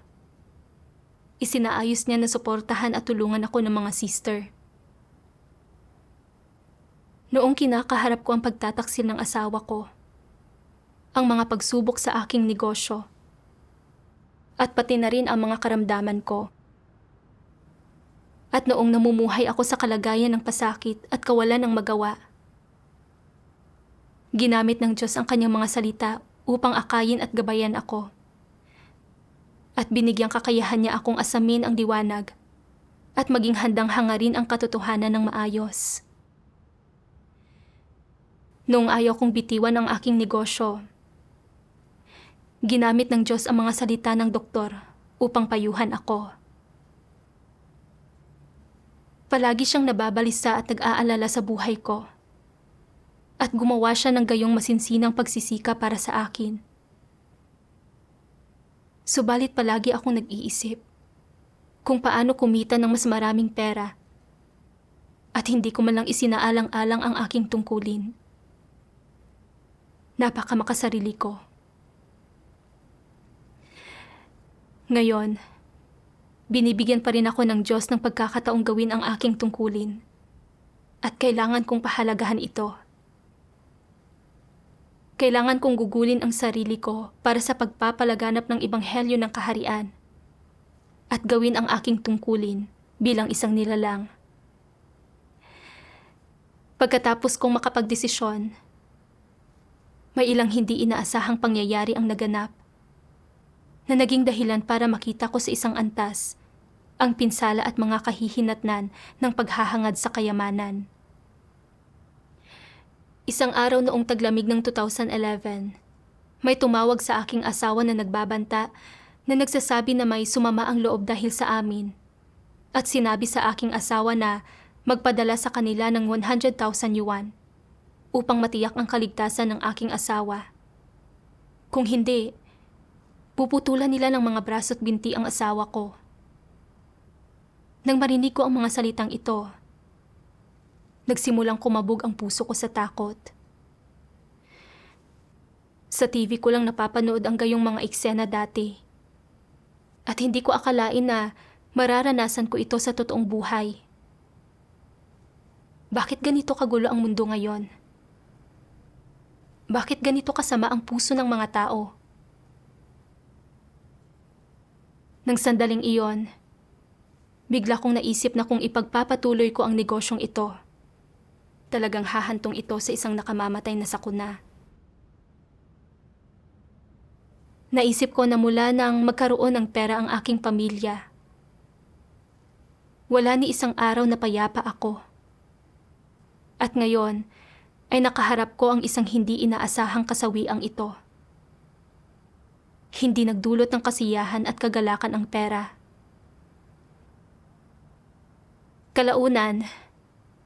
[SPEAKER 1] isinaayos niya na suportahan at tulungan ako ng mga sister. Noong kinakaharap ko ang pagtataksil ng asawa ko, ang mga pagsubok sa aking negosyo, at pati na rin ang mga karamdaman ko, at noong namumuhay ako sa kalagayan ng pasakit at kawalan ng magawa, ginamit ng Diyos ang kanyang mga salita upang akayin at gabayan ako. At binigyang kakayahan niya akong asamin ang liwanag at maging handang hangarin ang katotohanan ng maayos. Noong ayaw kong bitiwan ang aking negosyo, ginamit ng Diyos ang mga salita ng doktor upang payuhan ako. Palagi siyang nababalisa at nag-aalala sa buhay ko. At gumawa siya ng gayong masinsinang pagsisika para sa akin. Subalit palagi akong nag-iisip kung paano kumita ng mas maraming pera at hindi ko man lang isinaalang-alang ang aking tungkulin. Napakamakasarili ko. Ngayon, binibigyan pa rin ako ng Diyos ng pagkakataong gawin ang aking tungkulin at kailangan kong pahalagahan ito. Kailangan kong gugulin ang sarili ko para sa pagpapalaganap ng ebanghelyo ng kaharian at gawin ang aking tungkulin bilang isang nilalang. Pagkatapos kong makapagdesisyon, may ilang hindi inaasahang pangyayari ang naganap na naging dahilan para makita ko sa isang antas ang pinsala at mga kahihinatnan ng paghahangad sa kayamanan. Isang araw noong taglamig ng 2011, may tumawag sa aking asawa na nagbabanta na nagsasabi na may sumama ang loob dahil sa amin at sinabi sa aking asawa na magpadala sa kanila ng 100,000 yuan upang matiyak ang kaligtasan ng aking asawa. Kung hindi, puputulan nila ng mga braso at binti ang asawa ko. Nang marinig ko ang mga salitang ito, nagsimulang kumabog ang puso ko sa takot. Sa TV ko lang napapanood ang gayong mga eksena dati. At hindi ko akalain na mararanasan ko ito sa totoong buhay. Bakit ganito kagulo ang mundo ngayon? Bakit ganito kasama ang puso ng mga tao? Nang sandaling iyon, bigla kong naisip na kung ipagpapatuloy ko ang negosyong ito, talagang hahantong ito sa isang nakamamatay na sakuna. Naisip ko na mula nang magkaroon ng pera ang aking pamilya, wala ni isang araw na payapa ako. At ngayon ay nakaharap ko ang isang hindi inaasahang kasawiang ito. Hindi nagdulot ng kasiyahan at kagalakan ang pera. Kalaunan,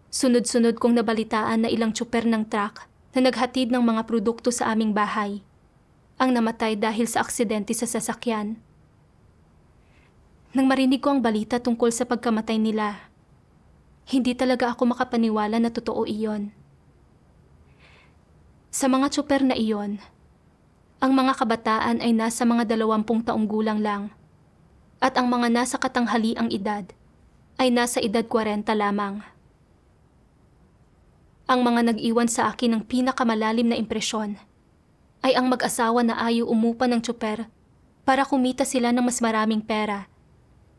[SPEAKER 1] sunod-sunod kong nabalitaan na ilang tsuper ng truck na naghatid ng mga produkto sa aming bahay ang namatay dahil sa aksidente sa sasakyan. Nang marinig ko ang balita tungkol sa pagkamatay nila, hindi talaga ako makapaniwala na totoo iyon. Sa mga tsuper na iyon, ang mga kabataan ay nasa mga 20 taong gulang lang at ang mga nasa katanghaliang edad ay nasa edad 40 lamang. Ang mga nag-iwan sa akin ng pinakamalalim na impresyon ay ang mag-asawa na ayaw umupa ng tsuper para kumita sila ng mas maraming pera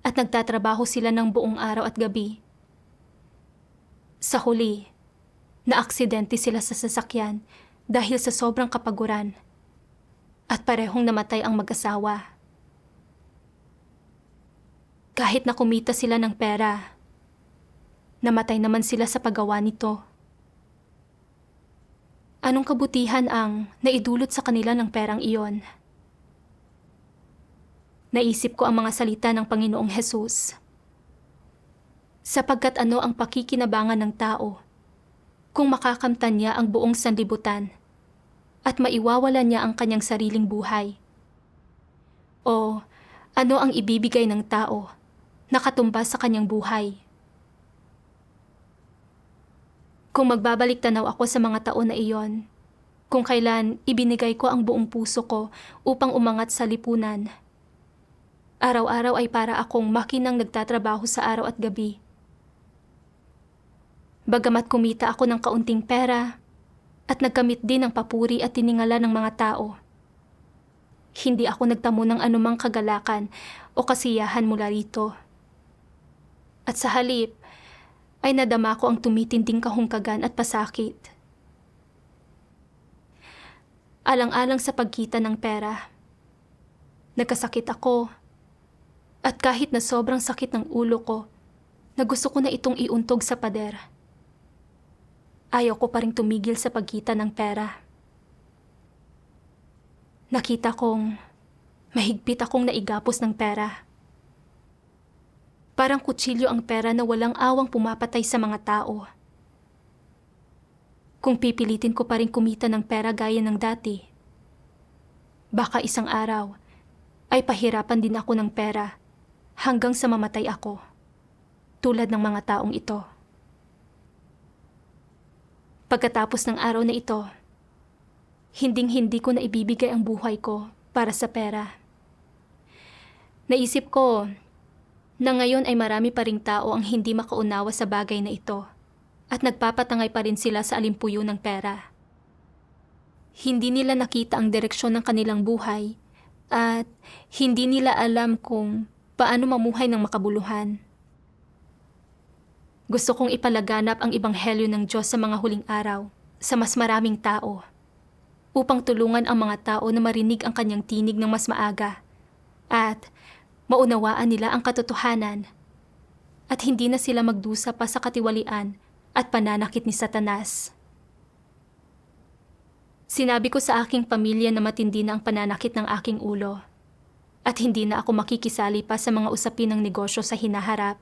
[SPEAKER 1] at nagtatrabaho sila ng buong araw at gabi. Sa huli, naaksidente sila sa sasakyan dahil sa sobrang kapaguran at parehong namatay ang mag-asawa. Kahit na kumita sila ng pera, namatay naman sila sa paggawa nito. Anong kabutihan ang naidulot sa kanila ng perang iyon? Naisip ko ang mga salita ng Panginoong Hesus. Sapagkat ano ang pakikinabangan ng tao kung makakamtan niya ang buong sanlibutan at maiwawala niya ang kanyang sariling buhay? O ano ang ibibigay ng tao na katumbas sa kanyang buhay? Kung magbabalik tanaw ako sa mga taon na iyon, kung kailan ibinigay ko ang buong puso ko upang umangat sa lipunan, araw-araw ay para akong makinang nagtatrabaho sa araw at gabi. Bagamat kumita ako ng kaunting pera at nagkamit din ng papuri at tiningala ng mga tao, hindi ako nagtamo ng anumang kagalakan o kasiyahan mula rito. At sa halip, ay nadama ko ang tumitinding kahungkagan at pasakit. Alang-alang sa pagkita ng pera, nagkasakit ako. At kahit na sobrang sakit ng ulo ko, na gusto ko na itong iuntog sa pader, ayaw ko pa rin tumigil sa pagkita ng pera. Nakita kong mahigpit akong naigapos ng pera. Parang kutsilyo ang pera na walang awang pumapatay sa mga tao. Kung pipilitin ko pa rin kumita ng pera gaya ng dati, baka isang araw ay pahirapan din ako ng pera hanggang sa mamatay ako, tulad ng mga taong ito. Pagkatapos ng araw na ito, hinding-hindi ko na ibibigay ang buhay ko para sa pera. Naisip ko na ngayon ay marami pa ring tao ang hindi makaunawa sa bagay na ito at nagpapatangay pa rin sila sa alimpuyo ng pera. Hindi nila nakita ang direksyon ng kanilang buhay at hindi nila alam kung paano mamuhay ng makabuluhan. Gusto kong ipalaganap ang ebanghelyo ng Diyos sa mga huling araw sa mas maraming tao upang tulungan ang mga tao na marinig ang kanyang tinig ng mas maaga at maunawaan nila ang katotohanan at hindi na sila magdusa pa sa katiwalian at pananakit ni Satanas. Sinabi ko sa aking pamilya na matindi na ang pananakit ng aking ulo at hindi na ako makikisali pa sa mga usapin ng negosyo sa hinaharap.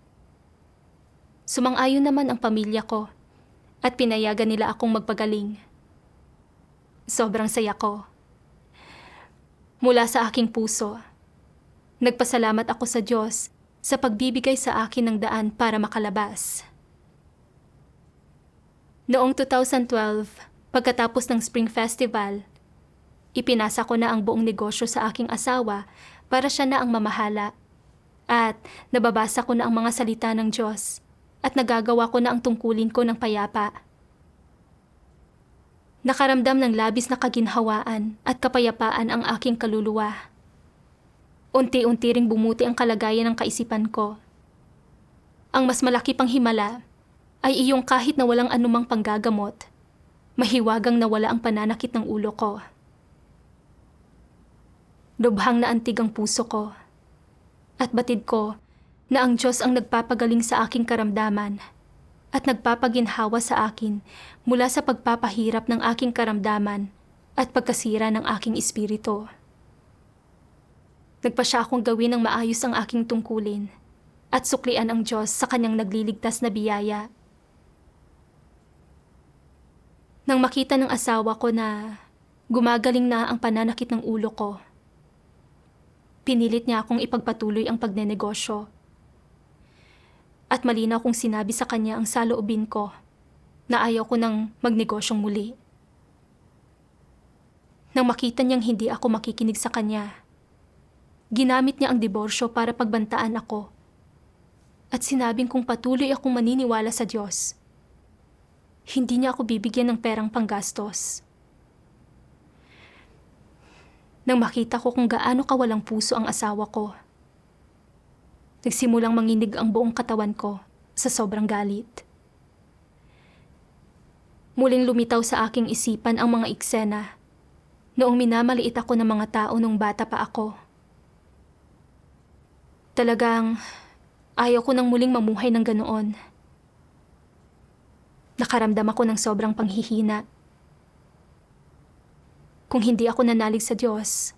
[SPEAKER 1] Sumang-ayon naman ang pamilya ko at pinayagan nila akong magpagaling. Sobrang saya ko. Mula sa aking puso, nagpasalamat ako sa Diyos sa pagbibigay sa akin ng daan para makalabas. Noong 2012, pagkatapos ng Spring Festival, ipinasa ko na ang buong negosyo sa aking asawa para siya na ang mamahala at nababasa ko na ang mga salita ng Diyos at nagagawa ko na ang tungkulin ko ng payapa. Nakaramdam ng labis na kaginhawaan at kapayapaan ang aking kaluluwa. Unti-unti ring bumuti ang kalagayan ng kaisipan ko. Ang mas malaki pang himala ay iyong kahit na walang anumang panggagamot, mahiwagang nawala ang pananakit ng ulo ko. Lubhang naantig ang puso ko at batid ko na ang Diyos ang nagpapagaling sa aking karamdaman at nagpapaginhawa sa akin mula sa pagpapahirap ng aking karamdaman at pagkasira ng aking espiritu. Nagpa siya akong gawin ng maayos ang aking tungkulin at suklian ang Diyos sa kanyang nagliligtas na biyaya. Nang makita ng asawa ko na gumagaling na ang pananakit ng ulo ko, pinilit niya akong ipagpatuloy ang pagnenegosyo. At malinaw kong sinabi sa kanya ang saloobin ko na ayaw ko nang magnegosyong muli. Nang makita niyang hindi ako makikinig sa kanya, ginamit niya ang diborsyo para pagbantaan ako at sinabing kung patuloy akong maniniwala sa Diyos, hindi niya ako bibigyan ng perang panggastos. Nang makita ko kung gaano kawalang puso ang asawa ko, nagsimulang manginig ang buong katawan ko sa sobrang galit. Muling lumitaw sa aking isipan ang mga eksena noong minamaliit ako ng mga tao nung bata pa ako. Talagang ayaw ko nang muling mamuhay ng ganoon. Nakaramdam ako ng sobrang panghihina. Kung hindi ako nanalig sa Diyos,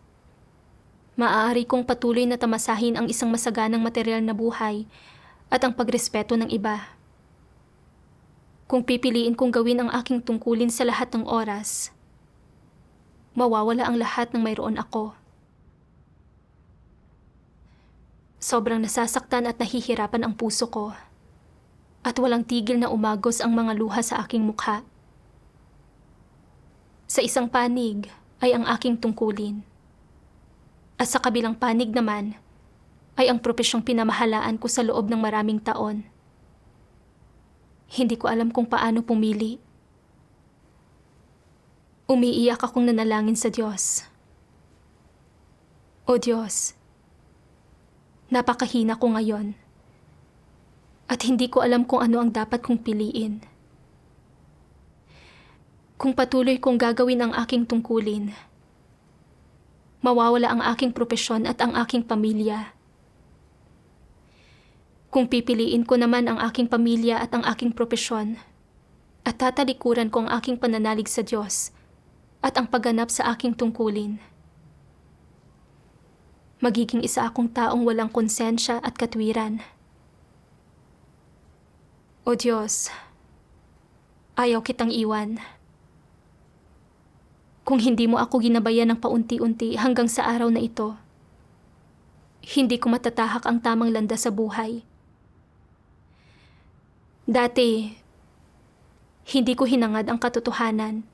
[SPEAKER 1] maaari kong patuloy na tamasahin ang isang masaganang material na buhay at ang pagrespeto ng iba. Kung pipiliin kong gawin ang aking tungkulin sa lahat ng oras, mawawala ang lahat ng mayroon ako. Sobrang nasasaktan at nahihirapan ang puso ko at walang tigil na umagos ang mga luha sa aking mukha. Sa isang panig ay ang aking tungkulin. At sa kabilang panig naman ay ang propesyong pinamahalaan ko sa loob ng maraming taon. Hindi ko alam kung paano pumili. Umiiyak akong nanalangin sa Diyos. O Diyos, napakahina ko ngayon. At hindi ko alam kung ano ang dapat kong piliin. Kung patuloy kong gagawin ang aking tungkulin, mawawala ang aking propesyon at ang aking pamilya. Kung pipiliin ko naman ang aking pamilya at ang aking propesyon, at tatalikuran ko ang aking pananalig sa Diyos at ang pagganap sa aking tungkulin, magiging isa akong taong walang konsensya at katwiran. O Diyos, ayaw kitang iwan. Kung hindi mo ako ginabayan ng paunti-unti hanggang sa araw na ito, hindi ko matatahak ang tamang landas sa buhay. Dati, hindi ko hinangad ang katotohanan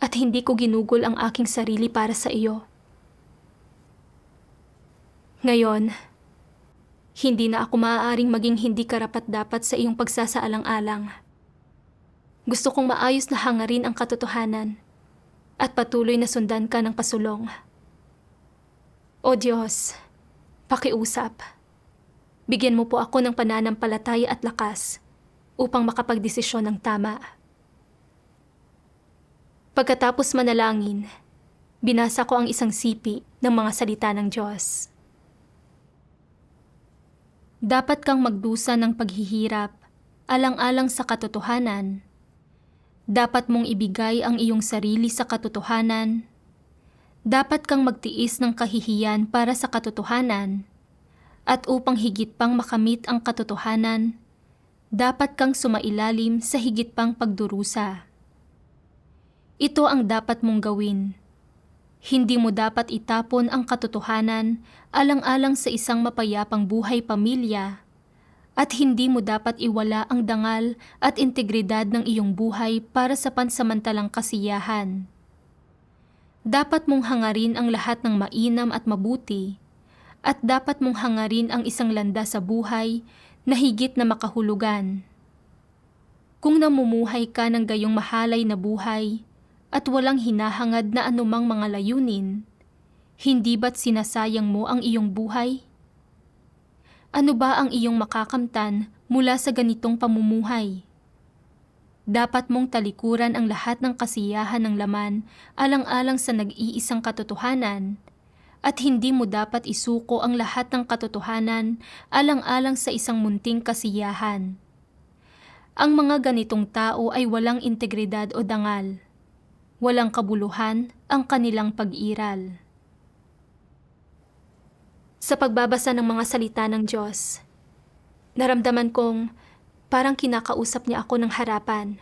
[SPEAKER 1] at hindi ko ginugol ang aking sarili para sa iyo. Ngayon, hindi na ako maaaring maging hindi karapat-dapat sa iyong pagsasaalang-alang. Gusto kong maayos na hangarin ang katotohanan at patuloy na sundan ka ng pasulong. O Diyos, pakiusap. Bigyan mo po ako ng pananampalataya at lakas upang makapagdesisyon ng tama. Pagkatapos manalangin, binasa ko ang isang sipi ng mga salita ng Diyos. Dapat kang magdusa ng paghihirap, alang-alang sa katotohanan. Dapat mong ibigay ang iyong sarili sa katotohanan. Dapat kang magtiis ng kahihiyan para sa katotohanan. At upang higit pang makamit ang katotohanan, dapat kang sumailalim sa higit pang pagdurusa. Ito ang dapat mong gawin. Hindi mo dapat itapon ang katotohanan alang-alang sa isang mapayapang buhay pamilya, at hindi mo dapat iwala ang dangal at integridad ng iyong buhay para sa pansamantalang kasiyahan. Dapat mong hangarin ang lahat ng mainam at mabuti, at dapat mong hangarin ang isang landas sa buhay na higit na makahulugan. Kung namumuhay ka ng gayong mahalay na buhay at walang hinahangad na anumang mga layunin, Hindi ba't sinasayang mo ang iyong buhay? Ano ba ang iyong makakamtan mula sa ganitong pamumuhay? Dapat mong talikuran ang lahat ng kasiyahan ng laman alang-alang sa nag-iisang katotohanan, at hindi mo dapat isuko ang lahat ng katotohanan alang-alang sa isang munting kasiyahan. Ang mga ganitong tao ay walang integridad o dangal. Walang kabuluhan ang kanilang pag-iral. Sa pagbabasa ng mga salita ng Diyos, naramdaman kong parang kinakausap niya ako ng harapan.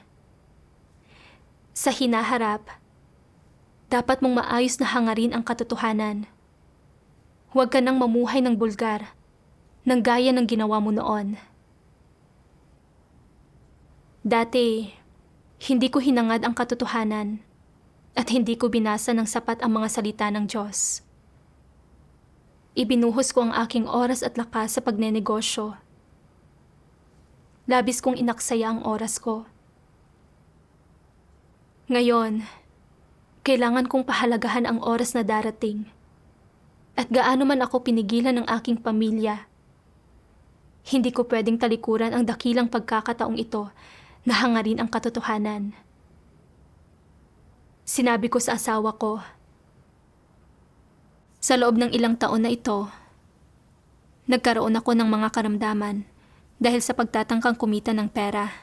[SPEAKER 1] Sa hinaharap, dapat mong maayos na hangarin ang katotohanan. Huwag ka nang mamuhay ng bulgar, ng gaya ng ginawa mo noon. Dati, hindi ko hinangad ang katotohanan at hindi ko binasa ng sapat ang mga salita ng Diyos. Ibinuhos ko ang aking oras at lakas sa pagnenegosyo. Labis kong inaksaya ang oras ko. Ngayon, kailangan kong pahalagahan ang oras na darating. At gaano man ako pinigilan ng aking pamilya, hindi ko pwedeng talikuran ang dakilang pagkakataong ito na hangarin ang katotohanan. Sinabi ko sa asawa ko, sa loob ng ilang taon na ito, nagkaroon ako ng mga karamdaman dahil sa pagtatangkang kumita ng pera.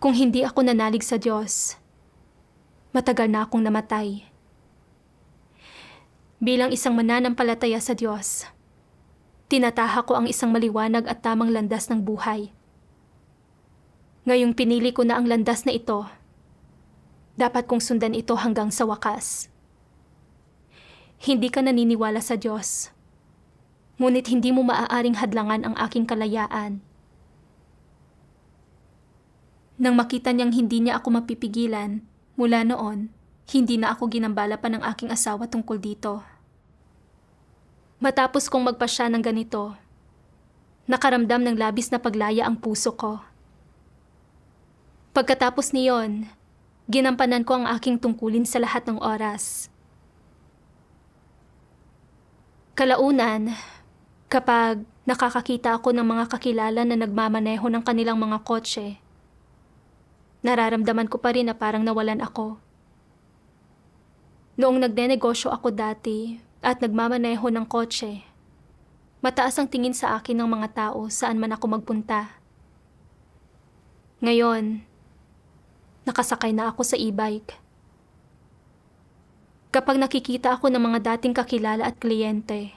[SPEAKER 1] Kung hindi ako nanalig sa Diyos, matagal na akong namatay. Bilang isang mananampalataya sa Diyos, tinataha ko ang isang maliwanag at tamang landas ng buhay. Ngayong pinili ko na ang landas na ito, dapat kong sundan ito hanggang sa wakas. Hindi ka naniniwala sa Diyos, ngunit hindi mo maaaring hadlangan ang aking kalayaan. Nang makita niyang hindi niya ako mapipigilan, mula noon, hindi na ako ginambala pa ng aking asawa tungkol dito. Matapos kong magpasya ng ganito, nakaramdam ng labis na paglaya ang puso ko. Pagkatapos niyon, ginampanan ko ang aking tungkulin sa lahat ng oras. Kalaunan, kapag nakakakita ako ng mga kakilala na nagmamaneho ng kanilang mga kotse, nararamdaman ko pa rin na parang nawalan ako. Noong nagnenegosyo ako dati at nagmamaneho ng kotse, mataas ang tingin sa akin ng mga tao saan man ako magpunta. Ngayon, nakasakay na ako sa e-bike. Kapag nakikita ako ng mga dating kakilala at kliyente,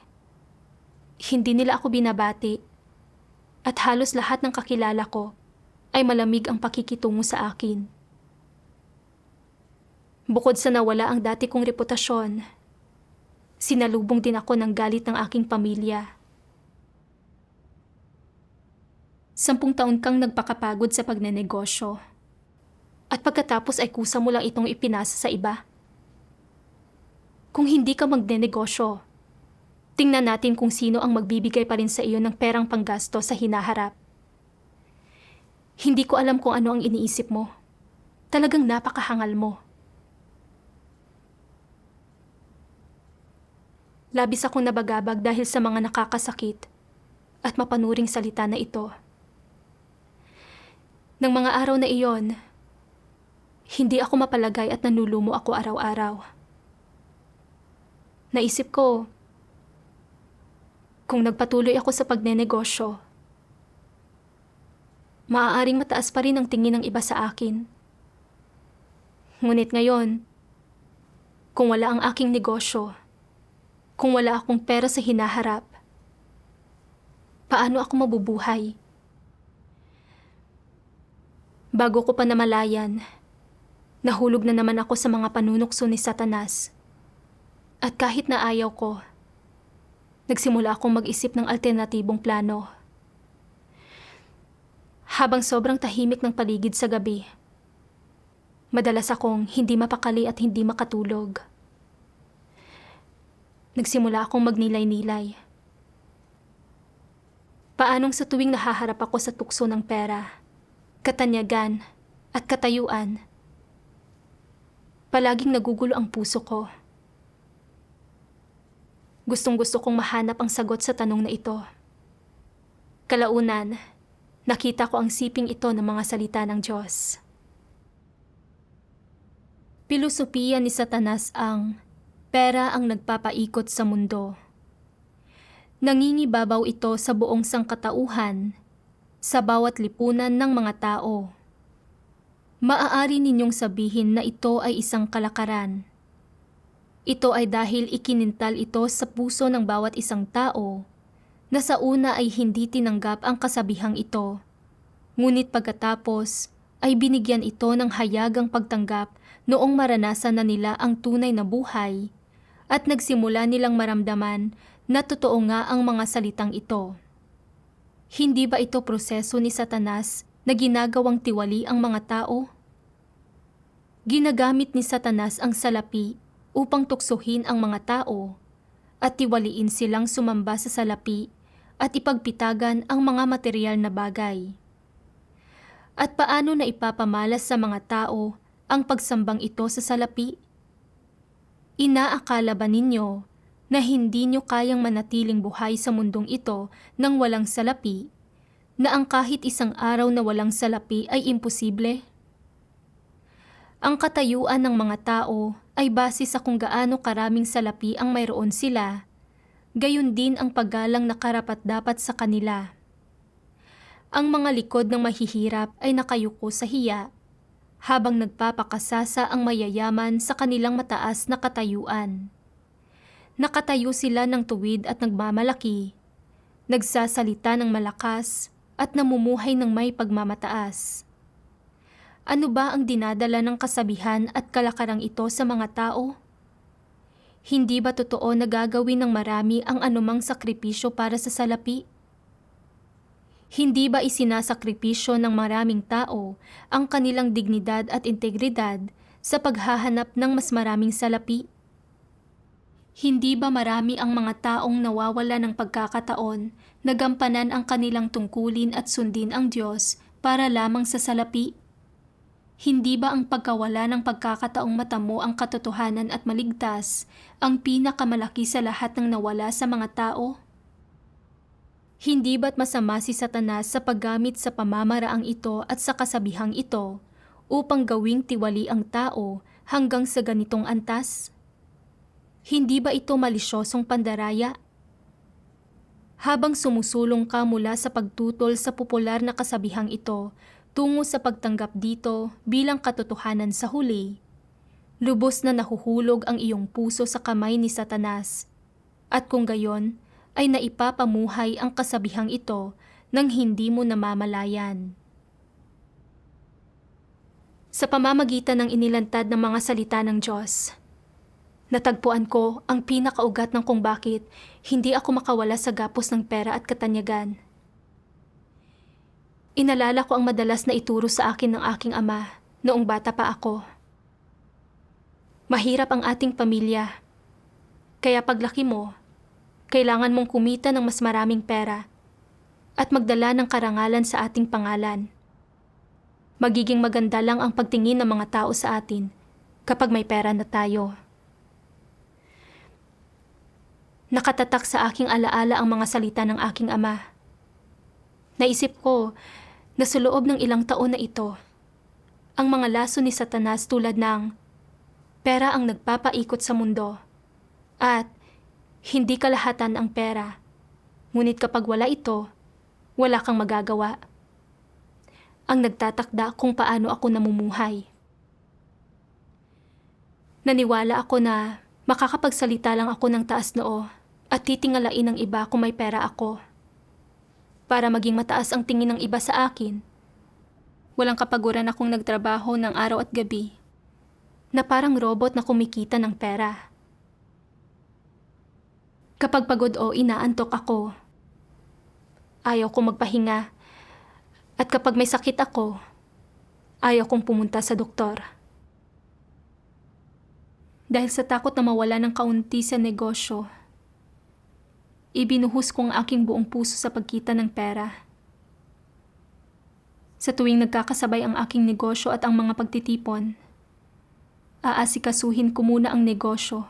[SPEAKER 1] hindi nila ako binabati at halos lahat ng kakilala ko ay malamig ang pakikitungo sa akin. Bukod sa nawala ang dati kong reputasyon, sinalubong din ako ng galit ng aking pamilya. 10 taon kang nagpakapagod sa pagnenegosyo. At pagkatapos ay kusa mo lang itong ipinasa sa iba. Kung hindi ka magnenegosyo, tingnan natin kung sino ang magbibigay pa rin sa iyo ng perang panggasto sa hinaharap. Hindi ko alam kung ano ang iniisip mo. Talagang napakahangal mo. Labis akong nabagabag dahil sa mga nakakasakit at mapanuring salita na ito. Nang mga araw na iyon, hindi ako mapalagay at nanulumo ako araw-araw. Naisip ko, kung nagpatuloy ako sa pagnenegosyo, maaaring mataas pa rin ang tingin ng iba sa akin. Ngunit ngayon, kung wala ang aking negosyo, kung wala akong pera sa hinaharap, paano ako mabubuhay? Bago ko pa namalayan, nahulog na naman ako sa mga panunukso ni Satanas. At kahit na ayaw ko, nagsimula akong mag-isip ng alternatibong plano. Habang sobrang tahimik ng paligid sa gabi, madalas akong hindi mapakali at hindi makatulog. Nagsimula akong magnilay-nilay. Paanong sa tuwing nahaharap ako sa tukso ng pera, katanyagan at katayuan, palaging nagugulo ang puso ko. Gustong-gusto kong mahanap ang sagot sa tanong na ito. Kalaunan, nakita ko ang siping ito ng mga salita ng Diyos. Pilosopiya ni Satanas ang pera ang nagpapaikot sa mundo. Nangingibabaw ito sa buong sangkatauhan, sa bawat lipunan ng mga tao. Maaari ninyong sabihin na ito ay isang kalakaran. Ito ay dahil ikinintal ito sa puso ng bawat isang tao na sa una ay hindi tinanggap ang kasabihang ito. Ngunit pagkatapos ay binigyan ito ng hayagang pagtanggap noong maranasan na nila ang tunay na buhay at nagsimula nilang maramdaman na totoo nga ang mga salitang ito. Hindi ba ito proseso ni Satanas na ginagawang tiwali ang mga tao? Ginagamit ni Satanas ang salapi upang tuksohin ang mga tao at tiwaliin silang sumamba sa salapi at ipagpitagan ang mga material na bagay. At paano na ipapamalas sa mga tao ang pagsambang ito sa salapi? Inaakala ba ninyo na hindi nyo kayang manatiling buhay sa mundong ito nang walang salapi, na ang kahit isang araw na walang salapi ay imposible? Ang katayuan ng mga tao ay base sa kung gaano karaming salapi ang mayroon sila, gayon din ang paggalang na karapat-dapat sa kanila. Ang mga likod ng mahihirap ay nakayuko sa hiya, habang nagpapakasasa ang mayayaman sa kanilang mataas na katayuan. Nakatayo sila ng tuwid at nagmamalaki, nagsasalita ng malakas at namumuhay ng may pagmamataas. Ano ba ang dinadala ng kasabihan at kalakarang ito sa mga tao? Hindi ba totoo na gagawin ng marami ang anumang sakripisyo para sa salapi? Hindi ba isinasakripisyo ng maraming tao ang kanilang dignidad at integridad sa paghahanap ng mas maraming salapi? Hindi ba marami ang mga taong nawawala ng pagkakataon na gampanan ang kanilang tungkulin at sundin ang Diyos para lamang sa salapi? Hindi ba ang pagkawala ng pagkakataong matamo ang katotohanan at maligtas ang pinakamalaki sa lahat ng nawala sa mga tao? Hindi ba't masama si Satanas sa paggamit sa pamamaraang ito at sa kasabihang ito upang gawing tiwali ang tao hanggang sa ganitong antas? Hindi ba ito malisyosong pandaraya? Habang sumusulong ka mula sa pagtutol sa popular na kasabihang ito tungo sa pagtanggap dito bilang katotohanan sa huli, lubos na nahuhulog ang iyong puso sa kamay ni Satanas, at kung gayon ay naipapamuhay ang kasabihang ito nang hindi mo namamalayan. Sa pamamagitan ng inilantad ng mga salita ng Diyos, natagpuan ko ang pinakaugat ng kung bakit hindi ako makawala sa gapos ng pera at katanyagan. Inalala ko ang madalas na ituro sa akin ng aking ama noong bata pa ako. Mahirap ang ating pamilya, kaya paglaki mo, kailangan mong kumita ng mas maraming pera at magdala ng karangalan sa ating pangalan. Magiging maganda lang ang pagtingin ng mga tao sa atin kapag may pera na tayo. Nakatatak sa aking alaala ang mga salita ng aking ama. Naisip ko na sa loob ng ilang taon na ito, ang mga laso ni Satanas tulad ng pera ang nagpapaikot sa mundo at hindi kalahatan ang pera, ngunit kapag wala ito, wala kang magagawa. Ang nagtatakda kung paano ako namumuhay. Naniwala ako na makakapagsalita lang ako ng taas noo at titingalain ng iba kung may pera ako. Para maging mataas ang tingin ng iba sa akin, walang kapaguran akong nagtrabaho ng araw at gabi na parang robot na kumikita ng pera. Kapag pagod o inaantok ako, ayaw kong magpahinga, at kapag may sakit ako, ayaw kong pumunta sa doktor. Dahil sa takot na mawala ng kaunti sa negosyo, ibinuhos ko ang aking buong puso sa pagkita ng pera. Sa tuwing nagkakasabay ang aking negosyo at ang mga pagtitipon, aasikasuhin ko muna ang negosyo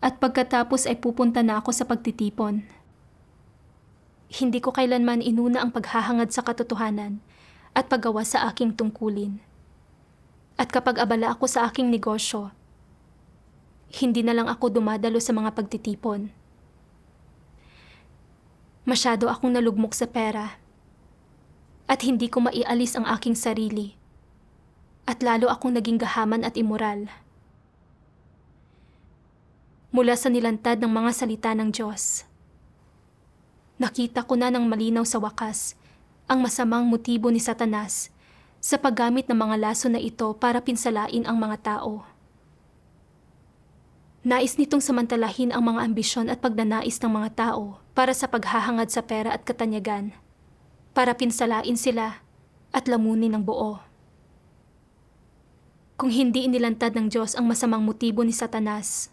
[SPEAKER 1] At pagkatapos ay pupunta na ako sa pagtitipon. Hindi ko kailanman inuna ang paghahangad sa katotohanan at paggawa sa aking tungkulin. At kapag abala ako sa aking negosyo, hindi na lang ako dumadalo sa mga pagtitipon. Masyado akong nalugmok sa pera at hindi ko maialis ang aking sarili at lalo akong naging gahaman at imoral. Mula sa nilantad ng mga salita ng Diyos, nakita ko na ng malinaw sa wakas ang masamang motibo ni Satanas sa paggamit ng mga laso na ito para pinsalain ang mga tao. Nais nitong samantalahin ang mga ambisyon at pagnanais ng mga tao para sa paghahangad sa pera at katanyagan, para pinsalain sila at lamunin ng buo. Kung hindi inilantad ng Diyos ang masamang motibo ni Satanas,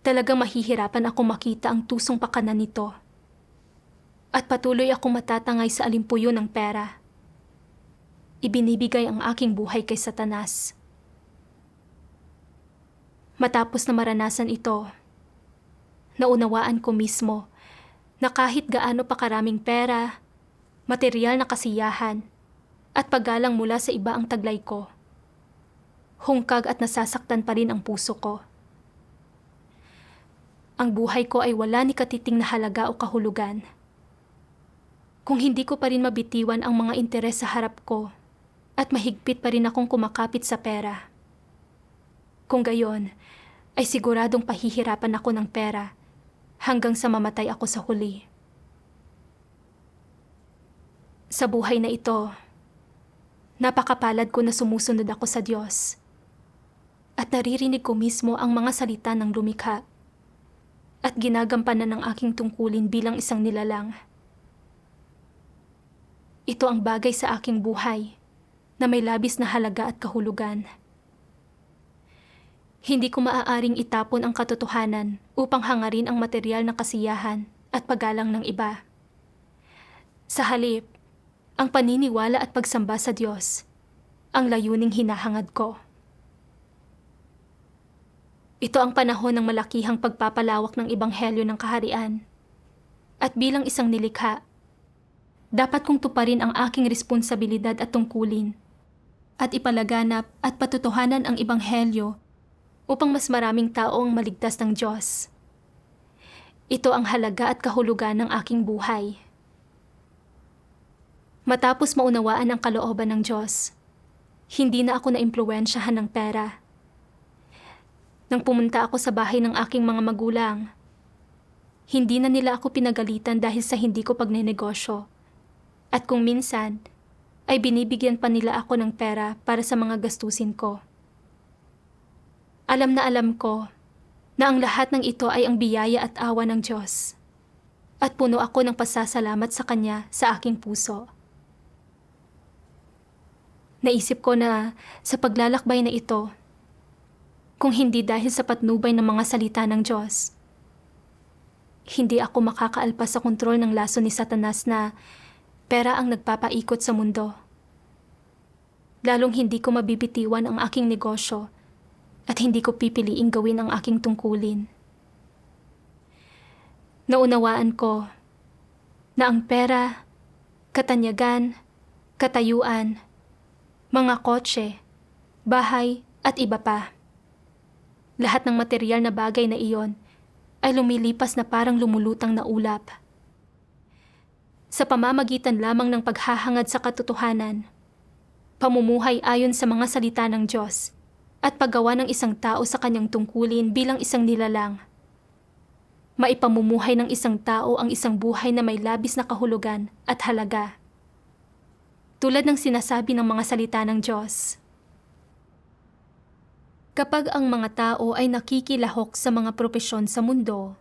[SPEAKER 1] talagang mahihirapan akong makita ang tusong pakanan nito. At patuloy akong matatangay sa alimpuyo ng pera. Ibinibigay ang aking buhay kay Satanas. Matapos na maranasan ito, naunawaan ko mismo na kahit gaano pa karaming pera, material na kasiyahan, at paggalang mula sa iba ang taglay ko, hungkag at nasasaktan pa rin ang puso ko. Ang buhay ko ay wala ni katiting na halaga o kahulugan. Kung hindi ko pa rin mabitiwan ang mga interes sa harap ko at mahigpit pa rin akong kumakapit sa pera. Kung gayon, ay siguradong pahihirapan ako ng pera hanggang sa mamatay ako sa huli. Sa buhay na ito, napakapalad ko na sumusunod ako sa Diyos at naririnig ko mismo ang mga salita ng lumikha at ginagampanan ng aking tungkulin bilang isang nilalang. Ito ang bagay sa aking buhay na may labis na halaga at kahulugan. Hindi ko maaaring itapon ang katotohanan upang hangarin ang material na kasiyahan at paggalang ng iba. Sa halip, ang paniniwala at pagsamba sa Diyos ang layuning hinahangad ko. Ito ang panahon ng malakihang pagpapalawak ng ebanghelyo ng kaharian. At bilang isang nilikha, dapat kong tuparin ang aking responsibilidad at tungkulin at ipalaganap at patutuhanan ang ebanghelyo upang mas maraming tao ang maligtas ng Diyos. Ito ang halaga at kahulugan ng aking buhay. Matapos maunawaan ang kalooban ng Diyos, hindi na ako naimpluwensyahan ng pera. Nang pumunta ako sa bahay ng aking mga magulang, hindi na nila ako pinagalitan dahil sa hindi ko pagnenegosyo. At kung minsan, ay binibigyan pa nila ako ng pera para sa mga gastusin ko. Alam na alam ko na ang lahat ng ito ay ang biyaya at awa ng Diyos. At puno ako ng pasasalamat sa Kanya sa aking puso. Naisip ko na sa paglalakbay na ito, kung hindi dahil sa patnubay ng mga salita ng Diyos, hindi ako makakaalpas sa kontrol ng laso ni Satanas na pera ang nagpapaikot sa mundo. Lalong hindi ko mabibitiwan ang aking negosyo at hindi ko pipiliing gawin ang aking tungkulin. Naunawaan ko na ang pera, katanyagan, katayuan, mga kotse, bahay at iba pa. Lahat ng material na bagay na iyon ay lumilipas na parang lumulutang na ulap. Sa pamamagitan lamang ng paghahangad sa katotohanan, pamumuhay ayon sa mga salita ng Diyos, at paggawa ng isang tao sa kanyang tungkulin bilang isang nilalang, maipamumuhay ng isang tao ang isang buhay na may labis na kahulugan at halaga. Tulad ng sinasabi ng mga salita ng Diyos. Kapag ang mga tao ay nakikilahok sa mga propesyon sa mundo,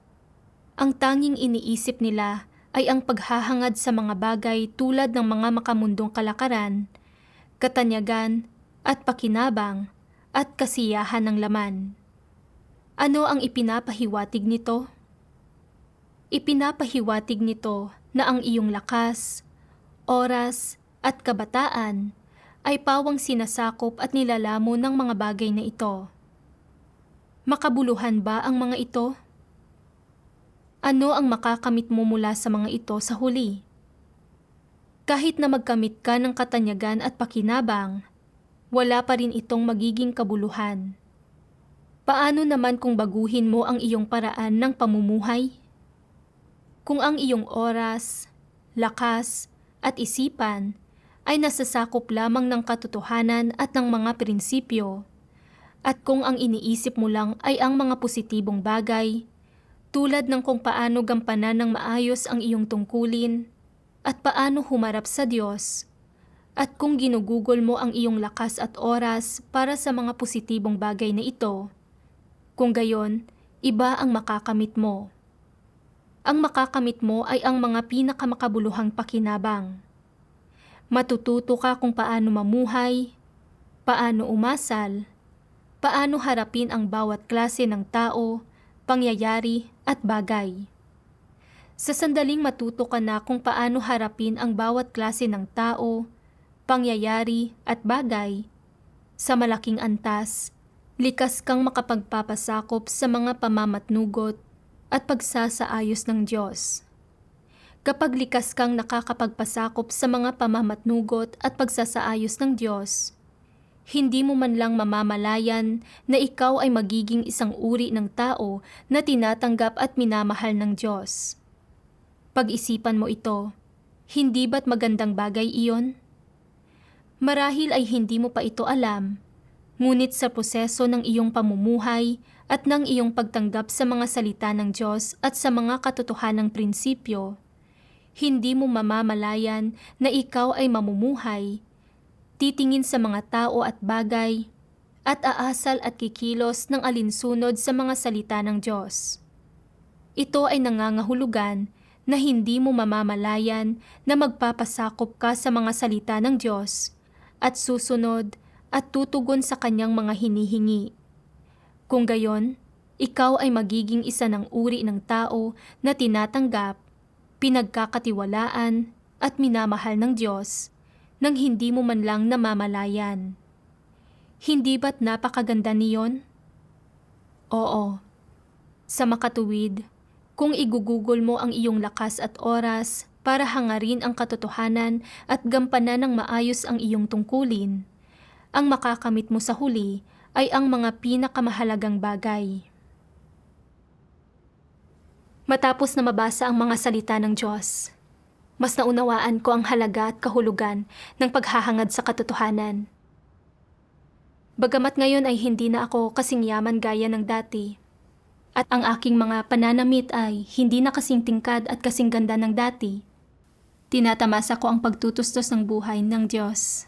[SPEAKER 1] ang tanging iniisip nila ay ang paghahangad sa mga bagay tulad ng mga makamundong kalakaran, katanyagan at pakinabang at kasiyahan ng laman. Ano ang ipinapahiwatig nito? Ipinapahiwatig nito na ang iyong lakas, oras at kabataan ay pawang sinasakop at nilalamo ng mga bagay na ito. Makabuluhan ba ang mga ito? Ano ang makakamit mo mula sa mga ito sa huli? Kahit na magkamit ka ng katanyagan at pakinabang, wala pa rin itong magiging kabuluhan. Paano naman kung baguhin mo ang iyong paraan ng pamumuhay? Kung ang iyong oras, lakas, at isipan ay nasasakop lamang ng katotohanan at ng mga prinsipyo, at kung ang iniisip mo lang ay ang mga positibong bagay, tulad ng kung paano gampanan ng maayos ang iyong tungkulin, at paano humarap sa Diyos, at kung ginugugol mo ang iyong lakas at oras para sa mga positibong bagay na ito, kung gayon, iba ang makakamit mo. Ang makakamit mo ay ang mga pinakamakabuluhang pakinabang. Matututo ka kung paano mamuhay, paano umasal, paano harapin ang bawat klase ng tao, pangyayari at bagay. Sa sandaling matuto ka na kung paano harapin ang bawat klase ng tao, pangyayari at bagay, sa malaking antas, likas kang makapagpapasakop sa mga pamamatnugot at pagsasaayos ng Diyos. Kapag likas kang nakakapagpasakop sa mga pamamatnugot at pagsasaayos ng Diyos, hindi mo man lang mamamalayan na ikaw ay magiging isang uri ng tao na tinatanggap at minamahal ng Diyos. Pag-isipan mo ito, hindi ba't magandang bagay iyon? Marahil ay hindi mo pa ito alam, ngunit sa proseso ng iyong pamumuhay at ng iyong pagtanggap sa mga salita ng Diyos at sa mga katotohanang prinsipyo, hindi mo mamamalayan na ikaw ay mamumuhay, titingin sa mga tao at bagay, at aasal at kikilos ng alinsunod sa mga salita ng Diyos. Ito ay nangangahulugan na hindi mo mamamalayan na magpapasakop ka sa mga salita ng Diyos at susunod at tutugon sa kanyang mga hinihingi. Kung gayon, ikaw ay magiging isa ng uri ng tao na tinatanggap, pinagkakatiwalaan at minamahal ng Diyos nang hindi mo man lang namamalayan. Hindi ba't napakaganda niyon? Oo. Sa makatuwid, kung igugugol mo ang iyong lakas at oras para hangarin ang katotohanan at gampanan ng maayos ang iyong tungkulin, ang makakamit mo sa huli ay ang mga pinakamahalagang bagay. Matapos na mabasa ang mga salita ng Diyos, mas naunawaan ko ang halaga at kahulugan ng paghahangad sa katotohanan. Bagamat ngayon ay hindi na ako kasing yaman gaya ng dati, at ang aking mga pananamit ay hindi na kasing tingkad at kasing ganda ng dati, tinatamasa ko ang pagtutustos ng buhay ng Diyos.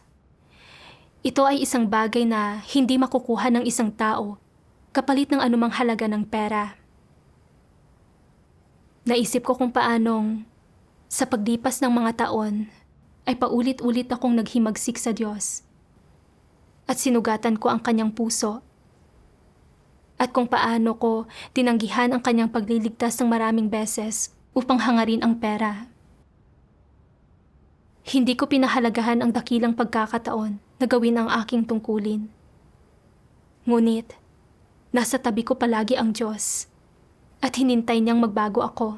[SPEAKER 1] Ito ay isang bagay na hindi makukuha ng isang tao kapalit ng anumang halaga ng pera. Naisip ko kung paanong sa paglipas ng mga taon ay paulit-ulit akong naghimagsik sa Diyos at sinugatan ko ang kanyang puso, at kung paano ko tinanggihan ang kanyang pagliligtas ng maraming beses upang hangarin ang pera. Hindi ko pinahalagahan ang dakilang pagkakataon na gawin ang aking tungkulin. Ngunit, nasa tabi ko palagi ang Diyos at hinintay niyang magbago ako.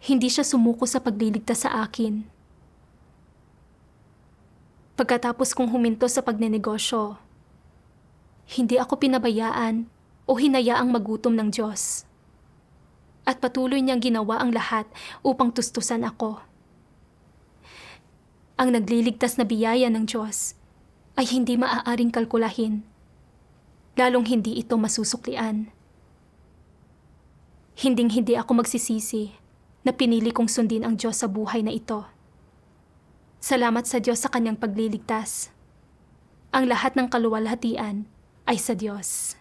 [SPEAKER 1] Hindi siya sumuko sa pagliligtas sa akin. Pagkatapos kong huminto sa pagnenegosyo, hindi ako pinabayaan o hinayaang magutom ng Diyos. At patuloy niyang ginawa ang lahat upang tustusan ako. Ang nagliligtas na biyaya ng Diyos ay hindi maaaring kalkulahin, lalong hindi ito masusuklian. Hinding-hindi ako magsisisi na pinili kong sundin ang Diyos sa buhay na ito. Salamat sa Diyos sa kanyang pagliligtas. Ang lahat ng kaluwalhatian ay sa Diyos.